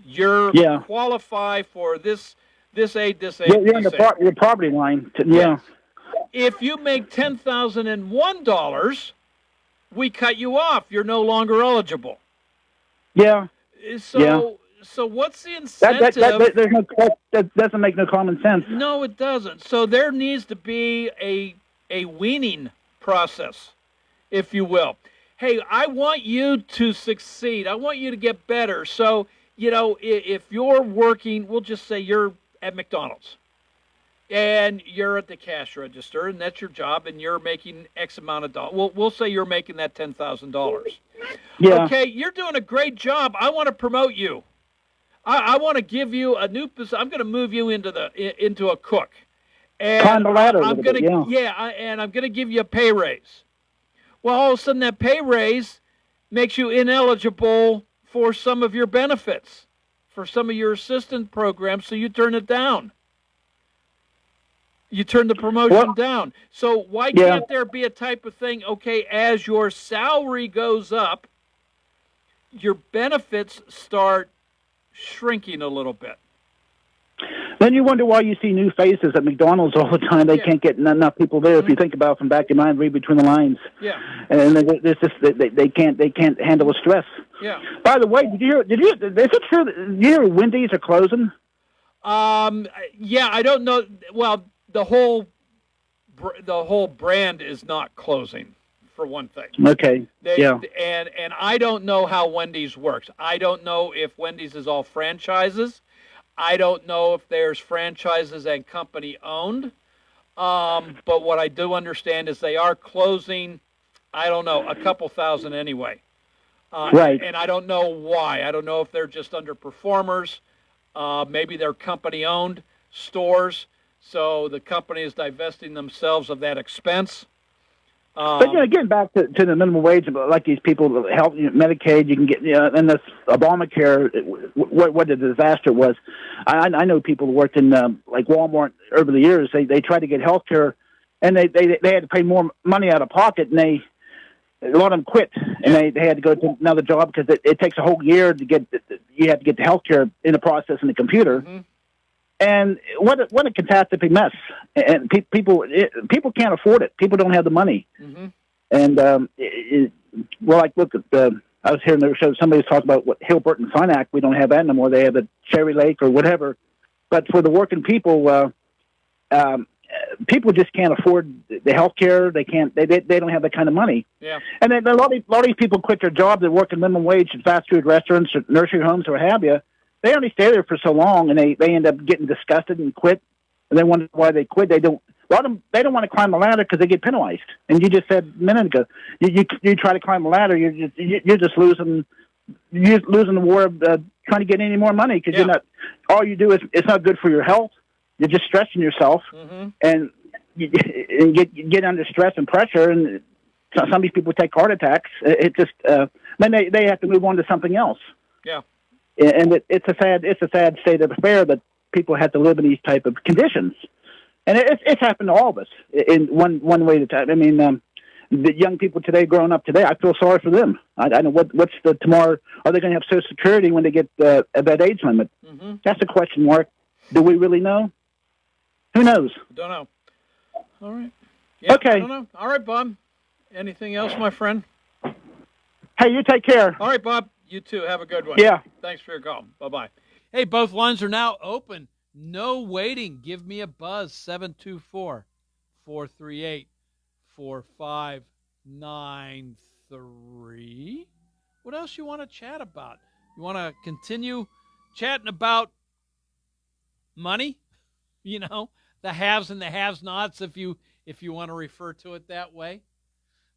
You're qualify for this aid. You're on your poverty line. Yes. If you make $10,001, we cut you off. You're no longer eligible. Yeah. So what's the incentive? That doesn't make no common sense. No, it doesn't. So there needs to be a weaning process, if you will. Hey, I want you to succeed. I want you to get better. So, if you're working, we'll just say you're at McDonald's and you're at the cash register and that's your job and you're making X amount of dollars. We'll say you're making that $10,000. Yeah. Okay, you're doing a great job. I want to promote you. I want to give you a new position. I'm going to move you into a cook. And climb the ladder. I'm going to and I'm going to give you a pay raise. Well, all of a sudden that pay raise makes you ineligible for some of your benefits, for some of your assistant programs, so you turn it down. You turn the promotion down. So why can't there be a type of thing, okay, as your salary goes up, your benefits start shrinking a little bit. Then you wonder why you see new faces at McDonald's all the time. They can't get enough people there. If you think about it from back in mind, read between the lines. Yeah. And there's just they can't handle the stress. Yeah. By the way, is it true that you hear Wendy's are closing? Yeah, I don't know. Well, the whole brand is not closing, for one thing. Okay. Yeah. And I don't know how Wendy's works. I don't know if Wendy's is all franchises. I don't know if there's franchises and company owned. But what I do understand is they are closing, I don't know, a couple thousand anyway. Right. And I don't know why. I don't know if they're just underperformers. Maybe they're company-owned stores, so the company is divesting themselves of that expense. But getting back to the minimum wage, like these people, help Medicaid, you can get, and this Obamacare, what a disaster it was. I know people who worked in like Walmart over the years. They tried to get health care, and they had to pay more money out of pocket, and a lot of them quit, and they had to go to another job because it takes a whole year to get. You have to get the health care in the process in the computer. Mm-hmm. And what a catastrophe mess! And people can't afford it. People don't have the money. Mm-hmm. And look at I was hearing the show. Somebody was talking about what Hilbert and Sonac. We don't have that anymore. They have the Cherry Lake or whatever. But for the working people, people just can't afford the health care. They can't. They don't have that kind of money. Yeah. And then a lot of these people quit their jobs. They work in minimum wage at fast food restaurants or nursery homes or what have you. They only stay there for so long, and they end up getting disgusted and quit. And they wonder why they quit. A lot of them, they don't want to climb the ladder because they get penalized. And you just said a minute ago, you try to climb the ladder, you're just losing the war of trying to get any more money because you're not. All you do is it's not good for your health. You're just stressing yourself, and you get under stress and pressure. And some of these people take heart attacks. It just then they have to move on to something else. Yeah. And it's a sad state of affair that people have to live in these type of conditions, and it's happened to all of us in one way at a time. I mean, the young people today, growing up today, I feel sorry for them. I know what's the tomorrow. Are they going to have Social Security when they get that age limit? Mm-hmm. That's a question mark. Do we really know? Who knows? Don't know. All right. Yeah, okay. I don't know. All right, Bob. Anything else, my friend? Hey, you take care. All right, Bob. You too. Have a good one. Yeah. Thanks for your call. Bye-bye. Hey, both lines are now open. No waiting. Give me a buzz. 724-438-4593. What else you want to chat about? You want to continue chatting about money? You know, the haves and the have-nots, if you want to refer to it that way.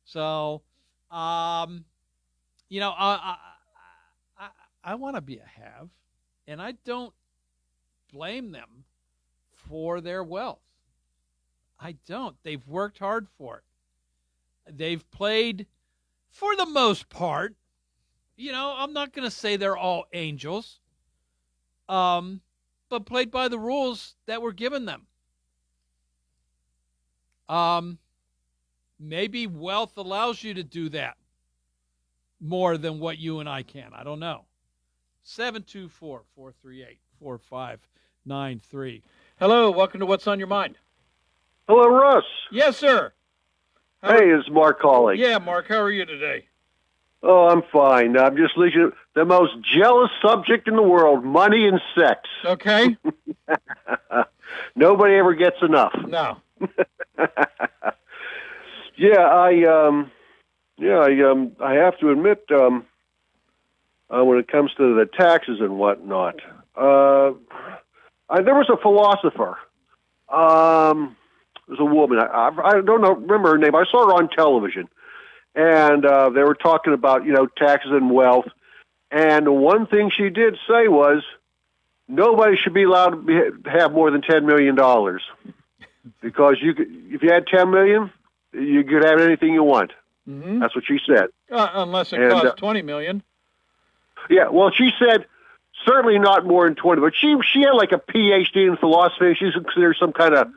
So, I want to be a have, and I don't blame them for their wealth. I don't. They've worked hard for it. They've played, for the most part, I'm not going to say they're all angels, but played by the rules that were given them. Maybe wealth allows you to do that more than what you and I can. I don't know. 724-438-4593. Hello, welcome to What's on Your Mind. Hello, Russ. Yes, sir. Hey, it's Mark calling. Yeah, Mark, how are you today? Oh, I'm fine. I'm just leaving the most jealous subject in the world, money and sex. Okay. Nobody ever gets enough. No. I have to admit, when it comes to the taxes and whatnot, there was a philosopher. There's a woman. I don't remember her name. I saw her on television, and they were talking about taxes and wealth. And the one thing she did say was, nobody should be allowed to have more than $10 million, because if you had $10 million, you could have anything you want. Mm-hmm. That's what she said. Unless it costs $20 million. Yeah, well, she said certainly not more than 20, but she had like a PhD in philosophy. She's considered some kind of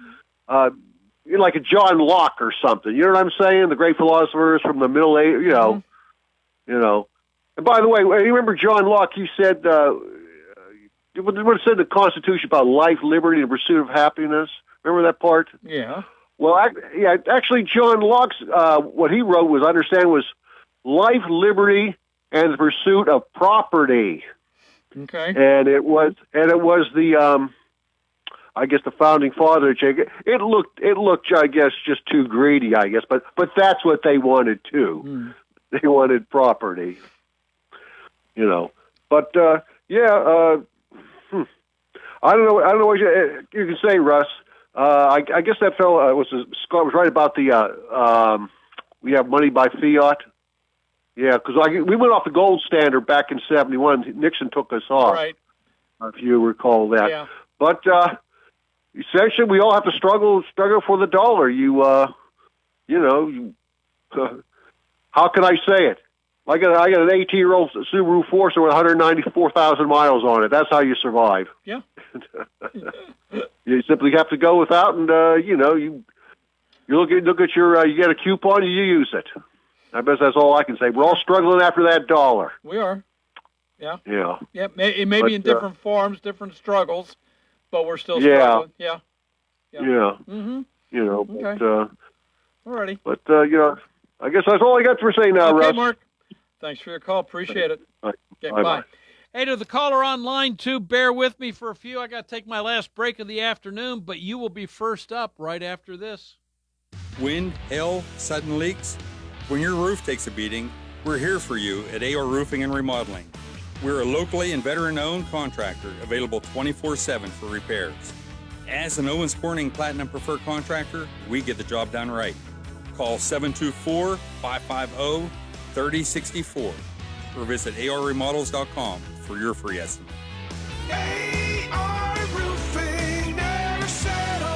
like a John Locke or something. You know what I'm saying? The great philosophers from the Middle Age, And by the way, you remember John Locke? He said, what it said in the Constitution about life, liberty, and the pursuit of happiness? Remember that part? Yeah. Well, actually, John Locke's what he wrote was life, liberty, and the pursuit of property. Okay. And it was the I guess the founding father. It looked I guess just too greedy. I guess, but that's what they wanted too. They wanted property. But I don't know what you can say, Russ. I guess that fellow Scott was right about the we have money by fiat. Yeah, because we went off the gold standard back in '71. Nixon took us off, right? If you recall that. Yeah. But essentially, we all have to struggle for the dollar. How can I say it? I got an 18-year-old Subaru Forester with 194,000 miles on it. That's how you survive. Yeah. You simply have to go without, and you look at your you get a coupon, you use it. I guess that's all I can say. We're all struggling after that dollar. We are. Yeah. Yeah. Yeah. It may be in different forms, different struggles, but we're still struggling. Yeah. Yeah. Mm-hmm. Okay. Alrighty. But I guess that's all I got for say now, okay, Russ. Mark. Thanks for your call. Appreciate it. Right. Okay, Bye. bye. Hey, to the caller on line 2, bear with me for a few. I got to take my last break of the afternoon, but you will be first up right after this. Wind, hail, sudden leaks. When your roof takes a beating, we're here for you at AR Roofing and Remodeling. We're a locally and veteran-owned contractor available 24/7 for repairs. As an Owens Corning Platinum Preferred Contractor, we get the job done right. Call 724-550-3064 or visit arremodels.com for your free estimate. AR Roofing, never settle.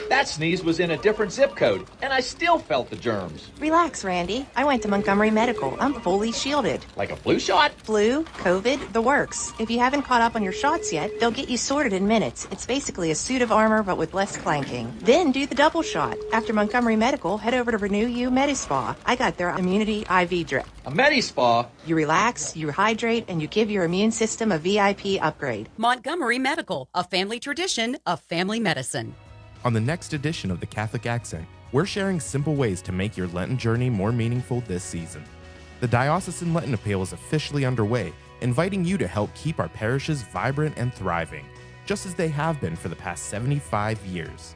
That sneeze was in a different zip code, and I still felt the germs. Relax, Randy. I went to Montgomery Medical. I'm fully shielded. Like a flu shot? Flu, COVID, the works. If you haven't caught up on your shots yet, they'll get you sorted in minutes. It's basically a suit of armor, but with less clanking. Then do the double shot. After Montgomery Medical, head over to Renew You Medispa. I got their immunity IV drip. A Medispa? You relax, you hydrate, and you give your immune system a VIP upgrade. Montgomery Medical, a family tradition of family medicine. On the next edition of The Catholic Accent, we're sharing simple ways to make your Lenten journey more meaningful this season. The Diocesan Lenten Appeal is officially underway, inviting you to help keep our parishes vibrant and thriving, just as they have been for the past 75 years.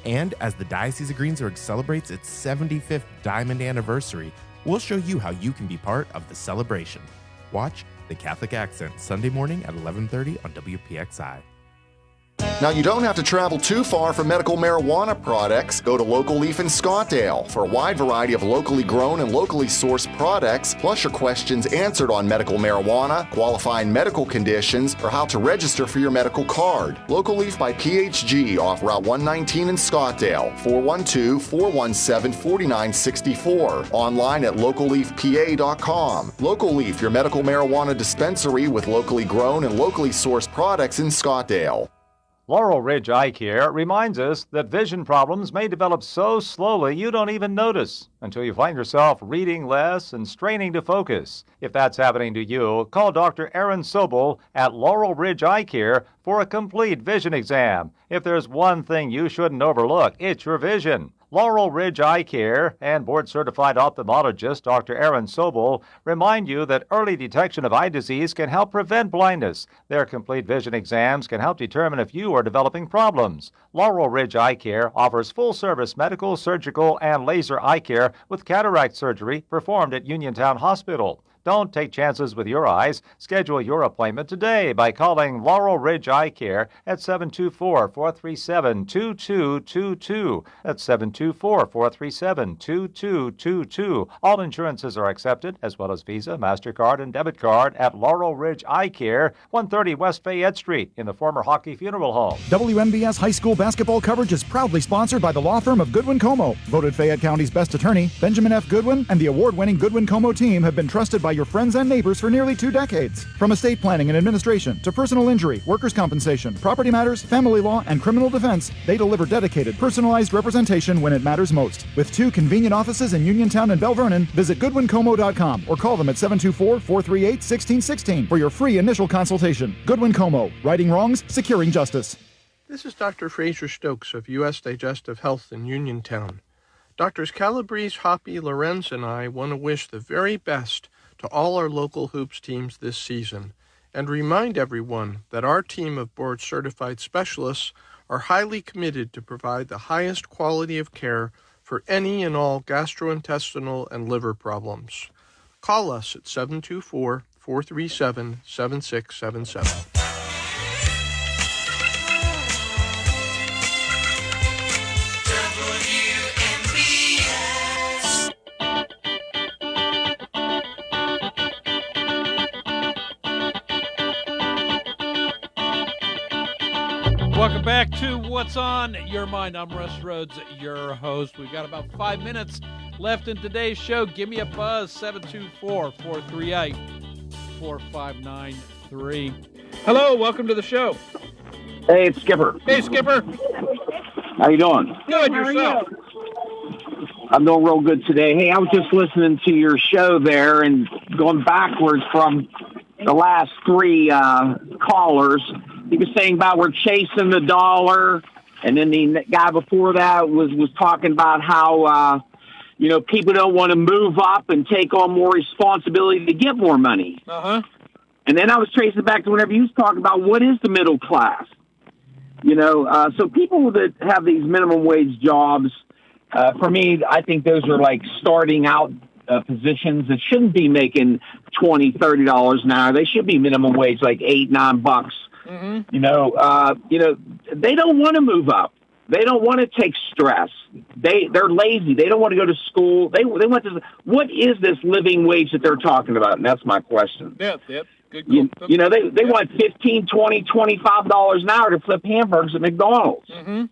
And as the Diocese of Greensburg celebrates its 75th Diamond Anniversary, we'll show you how you can be part of the celebration. Watch The Catholic Accent Sunday morning at 11:30 on WPXI. Now, you don't have to travel too far for medical marijuana products. Go to Local Leaf in Scottdale for a wide variety of locally grown and locally sourced products, plus your questions answered on medical marijuana, qualifying medical conditions, or how to register for your medical card. Local Leaf by PHG off Route 119 in Scottdale, 412-417-4964. Online at localleafpa.com. Local Leaf, your medical marijuana dispensary with locally grown and locally sourced products in Scottdale. Laurel Ridge Eye Care reminds us that vision problems may develop so slowly you don't even notice until you find yourself reading less and straining to focus. If that's happening to you, call Dr. Aaron Sobel at Laurel Ridge Eye Care for a complete vision exam. If there's one thing you shouldn't overlook, it's your vision. Laurel Ridge Eye Care and board-certified ophthalmologist Dr. Aaron Sobel remind you that early detection of eye disease can help prevent blindness. Their complete vision exams can help determine if you are developing problems. Laurel Ridge Eye Care offers full-service medical, surgical, and laser eye care with cataract surgery performed at Uniontown Hospital. Don't take chances with your eyes. Schedule your appointment today by calling Laurel Ridge Eye Care at 724-437-2222. That's 724-437-2222. All insurances are accepted, as well as Visa, MasterCard, and debit card at Laurel Ridge Eye Care, 130 West Fayette Street in the former Hockey Funeral Home. WMBS high school basketball coverage is proudly sponsored by the law firm of Goodwin Como. Voted Fayette County's best attorney, Benjamin F. Goodwin, and the award-winning Goodwin Como team have been trusted by your friends and neighbors for nearly 2 decades. From estate planning and administration to personal injury, workers' compensation, property matters, family law, and criminal defense, they deliver dedicated, personalized representation when it matters most. With 2 convenient offices in Uniontown and Bell Vernon, visit GoodwinComo.com or call them at 724-438-1616 for your free initial consultation. Goodwin Como, righting wrongs, securing justice. This is Dr. Fraser Stokes of U.S. Digestive Health in Uniontown. Doctors Calabrese, Hoppy, Lorenz, and I want to wish the very best to all our local hoops teams this season and remind everyone that our team of board-certified specialists are highly committed to provide the highest quality of care for any and all gastrointestinal and liver problems. Call us at 724-437-7677. Welcome back to What's on Your Mind. I'm Russ Rhodes, your host. We've got about 5 minutes left in today's show. Give me a buzz, 724-438-4593. Hello, welcome to the show. Hey, it's Skipper. Hey, Skipper. How you doing? Good, yourself? I'm doing real good today. Hey, I was just listening to your show there and going backwards from the last 3 callers. He was saying about we're chasing the dollar, and then the guy before that was talking about how people don't want to move up and take on more responsibility to get more money. Uh-huh. And then I was tracing back to whenever he was talking about what is the middle class. So people that have these minimum wage jobs, for me, I think those are like starting out positions that shouldn't be making $20, $30 an hour. They should be minimum wage, like $8, $9. Mm-hmm. They don't want to move up. They don't want to take stress. They're lazy. They don't want to go to school. They want to. What is this living wage that they're talking about? And that's my question. Yep. Good. They want $15, $20, $25 an hour to flip hamburgers at McDonald's. Mm-hmm.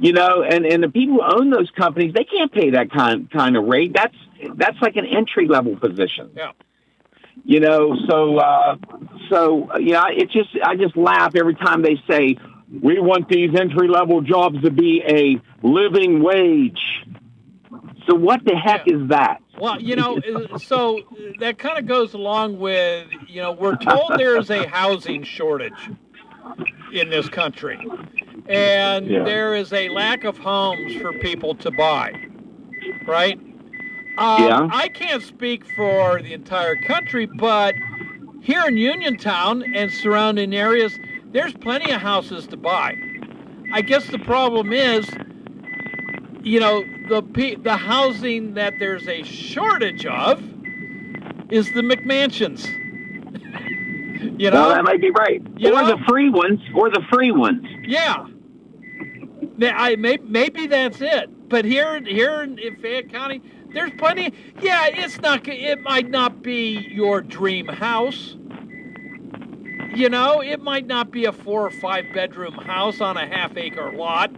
And the people who own those companies, they can't pay that kind of rate. That's like an entry level position. Yeah. I just laugh every time they say we want these entry level jobs to be a living wage. So what the heck is that? Well, so that kind of goes along with, we're told there's a housing shortage in this country, and there is a lack of homes for people to buy, right? I can't speak for the entire country, but here in Uniontown and surrounding areas, there's plenty of houses to buy. I guess the problem is, the housing that there's a shortage of is the McMansions. Well, that might be right. Or the free ones. Yeah. Maybe that's it. But here in Fayette County, there's plenty. Yeah, it might not be your dream house. It might not be a 4 or 5 bedroom house on a half-acre lot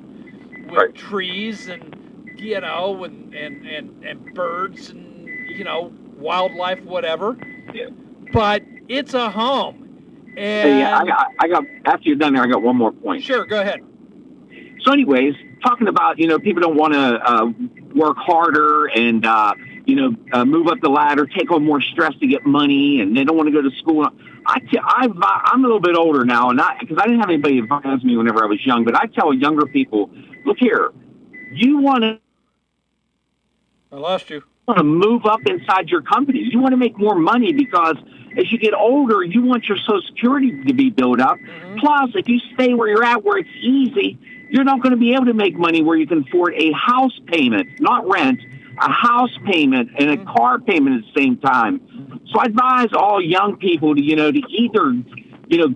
with trees and and birds and wildlife, whatever. Yeah. But it's a home. And hey, I got. After you're done there, I got one more point. Sure, go ahead. So, anyways, talking about people don't want to work harder and move up the ladder, take on more stress to get money, and they don't want to go to school. I'm a little bit older now, and because I didn't have anybody advise me whenever I was young, but I tell younger people, look here, you want to. I lost you. Want to move up inside your company. You want to make more money because as you get older, you want your Social Security to be built up. Mm-hmm. Plus, if you stay where you're at, where it's easy, you're not going to be able to make money where you can afford a house payment, not rent, a house payment and a car payment at the same time. So I advise all young people to, to either,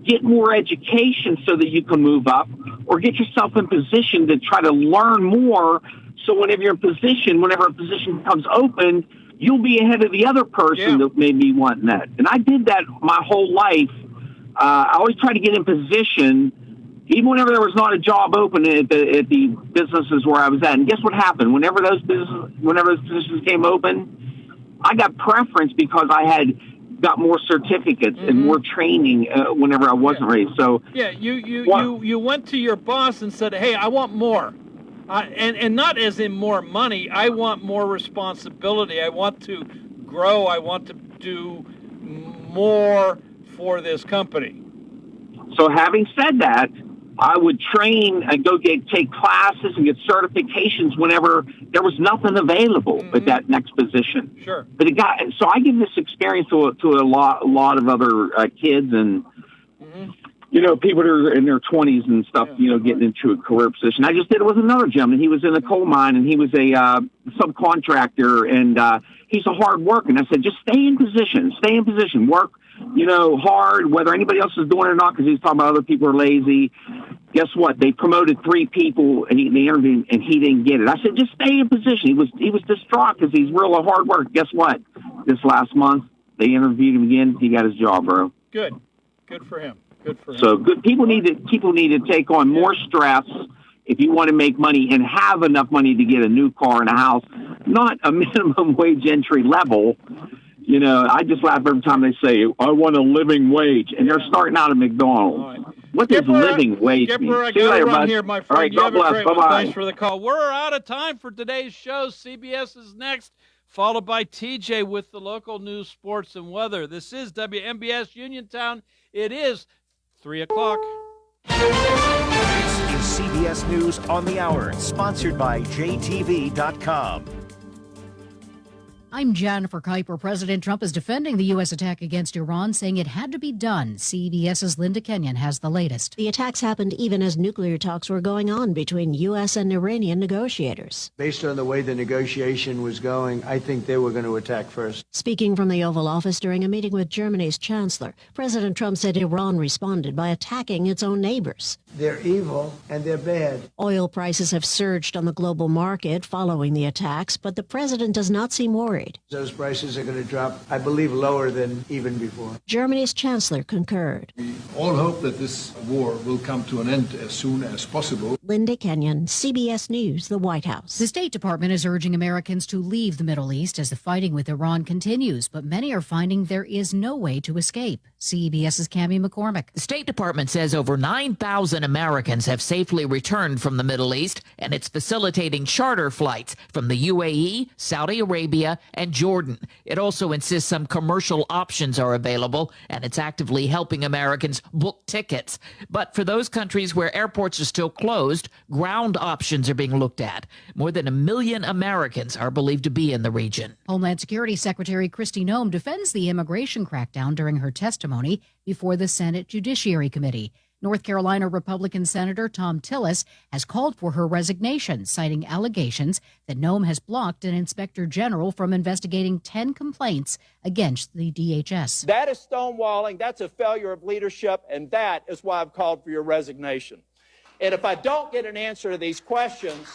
get more education so that you can move up or get yourself in position to try to learn more. So whenever a position becomes open, you'll be ahead of the other person that may be wanting that. And I did that my whole life. I always tried to get in position, even whenever there was not a job open at the businesses where I was at. And guess what happened? Whenever those positions came open, I got preference because I had got more certificates and more training whenever I wasn't raised. So you went to your boss and said, "Hey, I want more," and not as in more money. I want more responsibility. I want to grow. I want to do more for this company. So having said that, I would train and go take classes and get certifications whenever there was nothing available at that next position. Sure. But so I give this experience to a lot of other kids and people that are in their 20s and stuff. Getting into a career position. I just did it with another gentleman. He was in a coal mine and he was a subcontractor and he's a hard worker. And I said, just stay in position, work. Hard, whether anybody else is doing it or not, because he's talking about other people are lazy. Guess what? They promoted 3 people, and they interviewed, and he didn't get it. I said, just stay in position. He was distraught because he's real hard work. Guess what? This last month, they interviewed him again. He got his job, bro. Good for him. So good. People need to take on more stress if you want to make money and have enough money to get a new car and a house, not a minimum wage entry level. I just laugh every time they say, I want a living wage, and they're starting out at McDonald's. Right. What does living wage mean? I got to run here, my friend. All right, God bless. Bye-bye. Thanks for the call. We're out of time for today's show. CBS is next, followed by TJ with the local news, sports, and weather. This is WMBS Uniontown. It is 3 o'clock. This is CBS News on the Hour, sponsored by JTV.com. I'm Jennifer Kuiper. President Trump is defending the U.S. attack against Iran, saying it had to be done. CBS's Linda Kenyon has the latest. The attacks happened even as nuclear talks were going on between U.S. and Iranian negotiators. Based on the way the negotiation was going, I think they were going to attack first. Speaking from the Oval Office during a meeting with Germany's chancellor, President Trump said Iran responded by attacking its own neighbors. They're evil and they're bad. Oil prices have surged on the global market following the attacks, but the president does not seem worried. Those prices are going to drop, I believe, lower than even before. Germany's chancellor concurred. We all hope that this war will come to an end as soon as possible. Linda Kenyon, CBS News, the White House. The State Department is urging Americans to leave the Middle East as the fighting with Iran continues, but many are finding there is no way to escape. CBS's Cammie McCormick. The State Department says over 9,000 Americans have safely returned from the Middle East, and it's facilitating charter flights from the UAE, Saudi Arabia, and Jordan. It also insists some commercial options are available, and it's actively helping Americans book tickets. But for those countries where airports are still closed, ground options are being looked at. More than 1 million Americans are believed to be in the region. Homeland Security Secretary Kristi Noem defends the immigration crackdown during her testimony before the Senate Judiciary Committee. North Carolina Republican Senator Tom Tillis has called for her resignation, citing allegations that Noem has blocked an inspector general from investigating 10 complaints against the DHS. That is stonewalling. That's a failure of leadership, and that is why I've called for your resignation. And if I don't get an answer to these questions,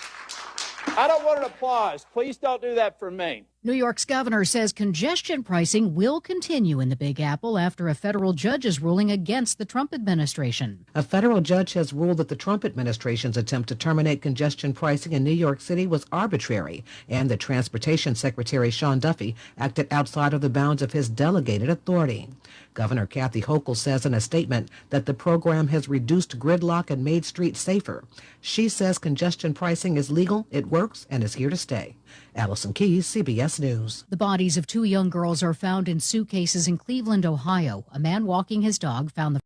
I don't want an applause. Please don't do that for me. New York's governor says congestion pricing will continue in the Big Apple after a federal judge is ruling against the Trump administration. A federal judge has ruled that the Trump administration's attempt to terminate congestion pricing in New York City was arbitrary, and that Transportation Secretary Sean Duffy acted outside of the bounds of his delegated authority. Governor Kathy Hochul says in a statement that the program has reduced gridlock and made streets safer. She says congestion pricing is legal, it works, and is here to stay. Allison Keyes, CBS News. The bodies of 2 young girls are found in suitcases in Cleveland, Ohio. A man walking his dog found the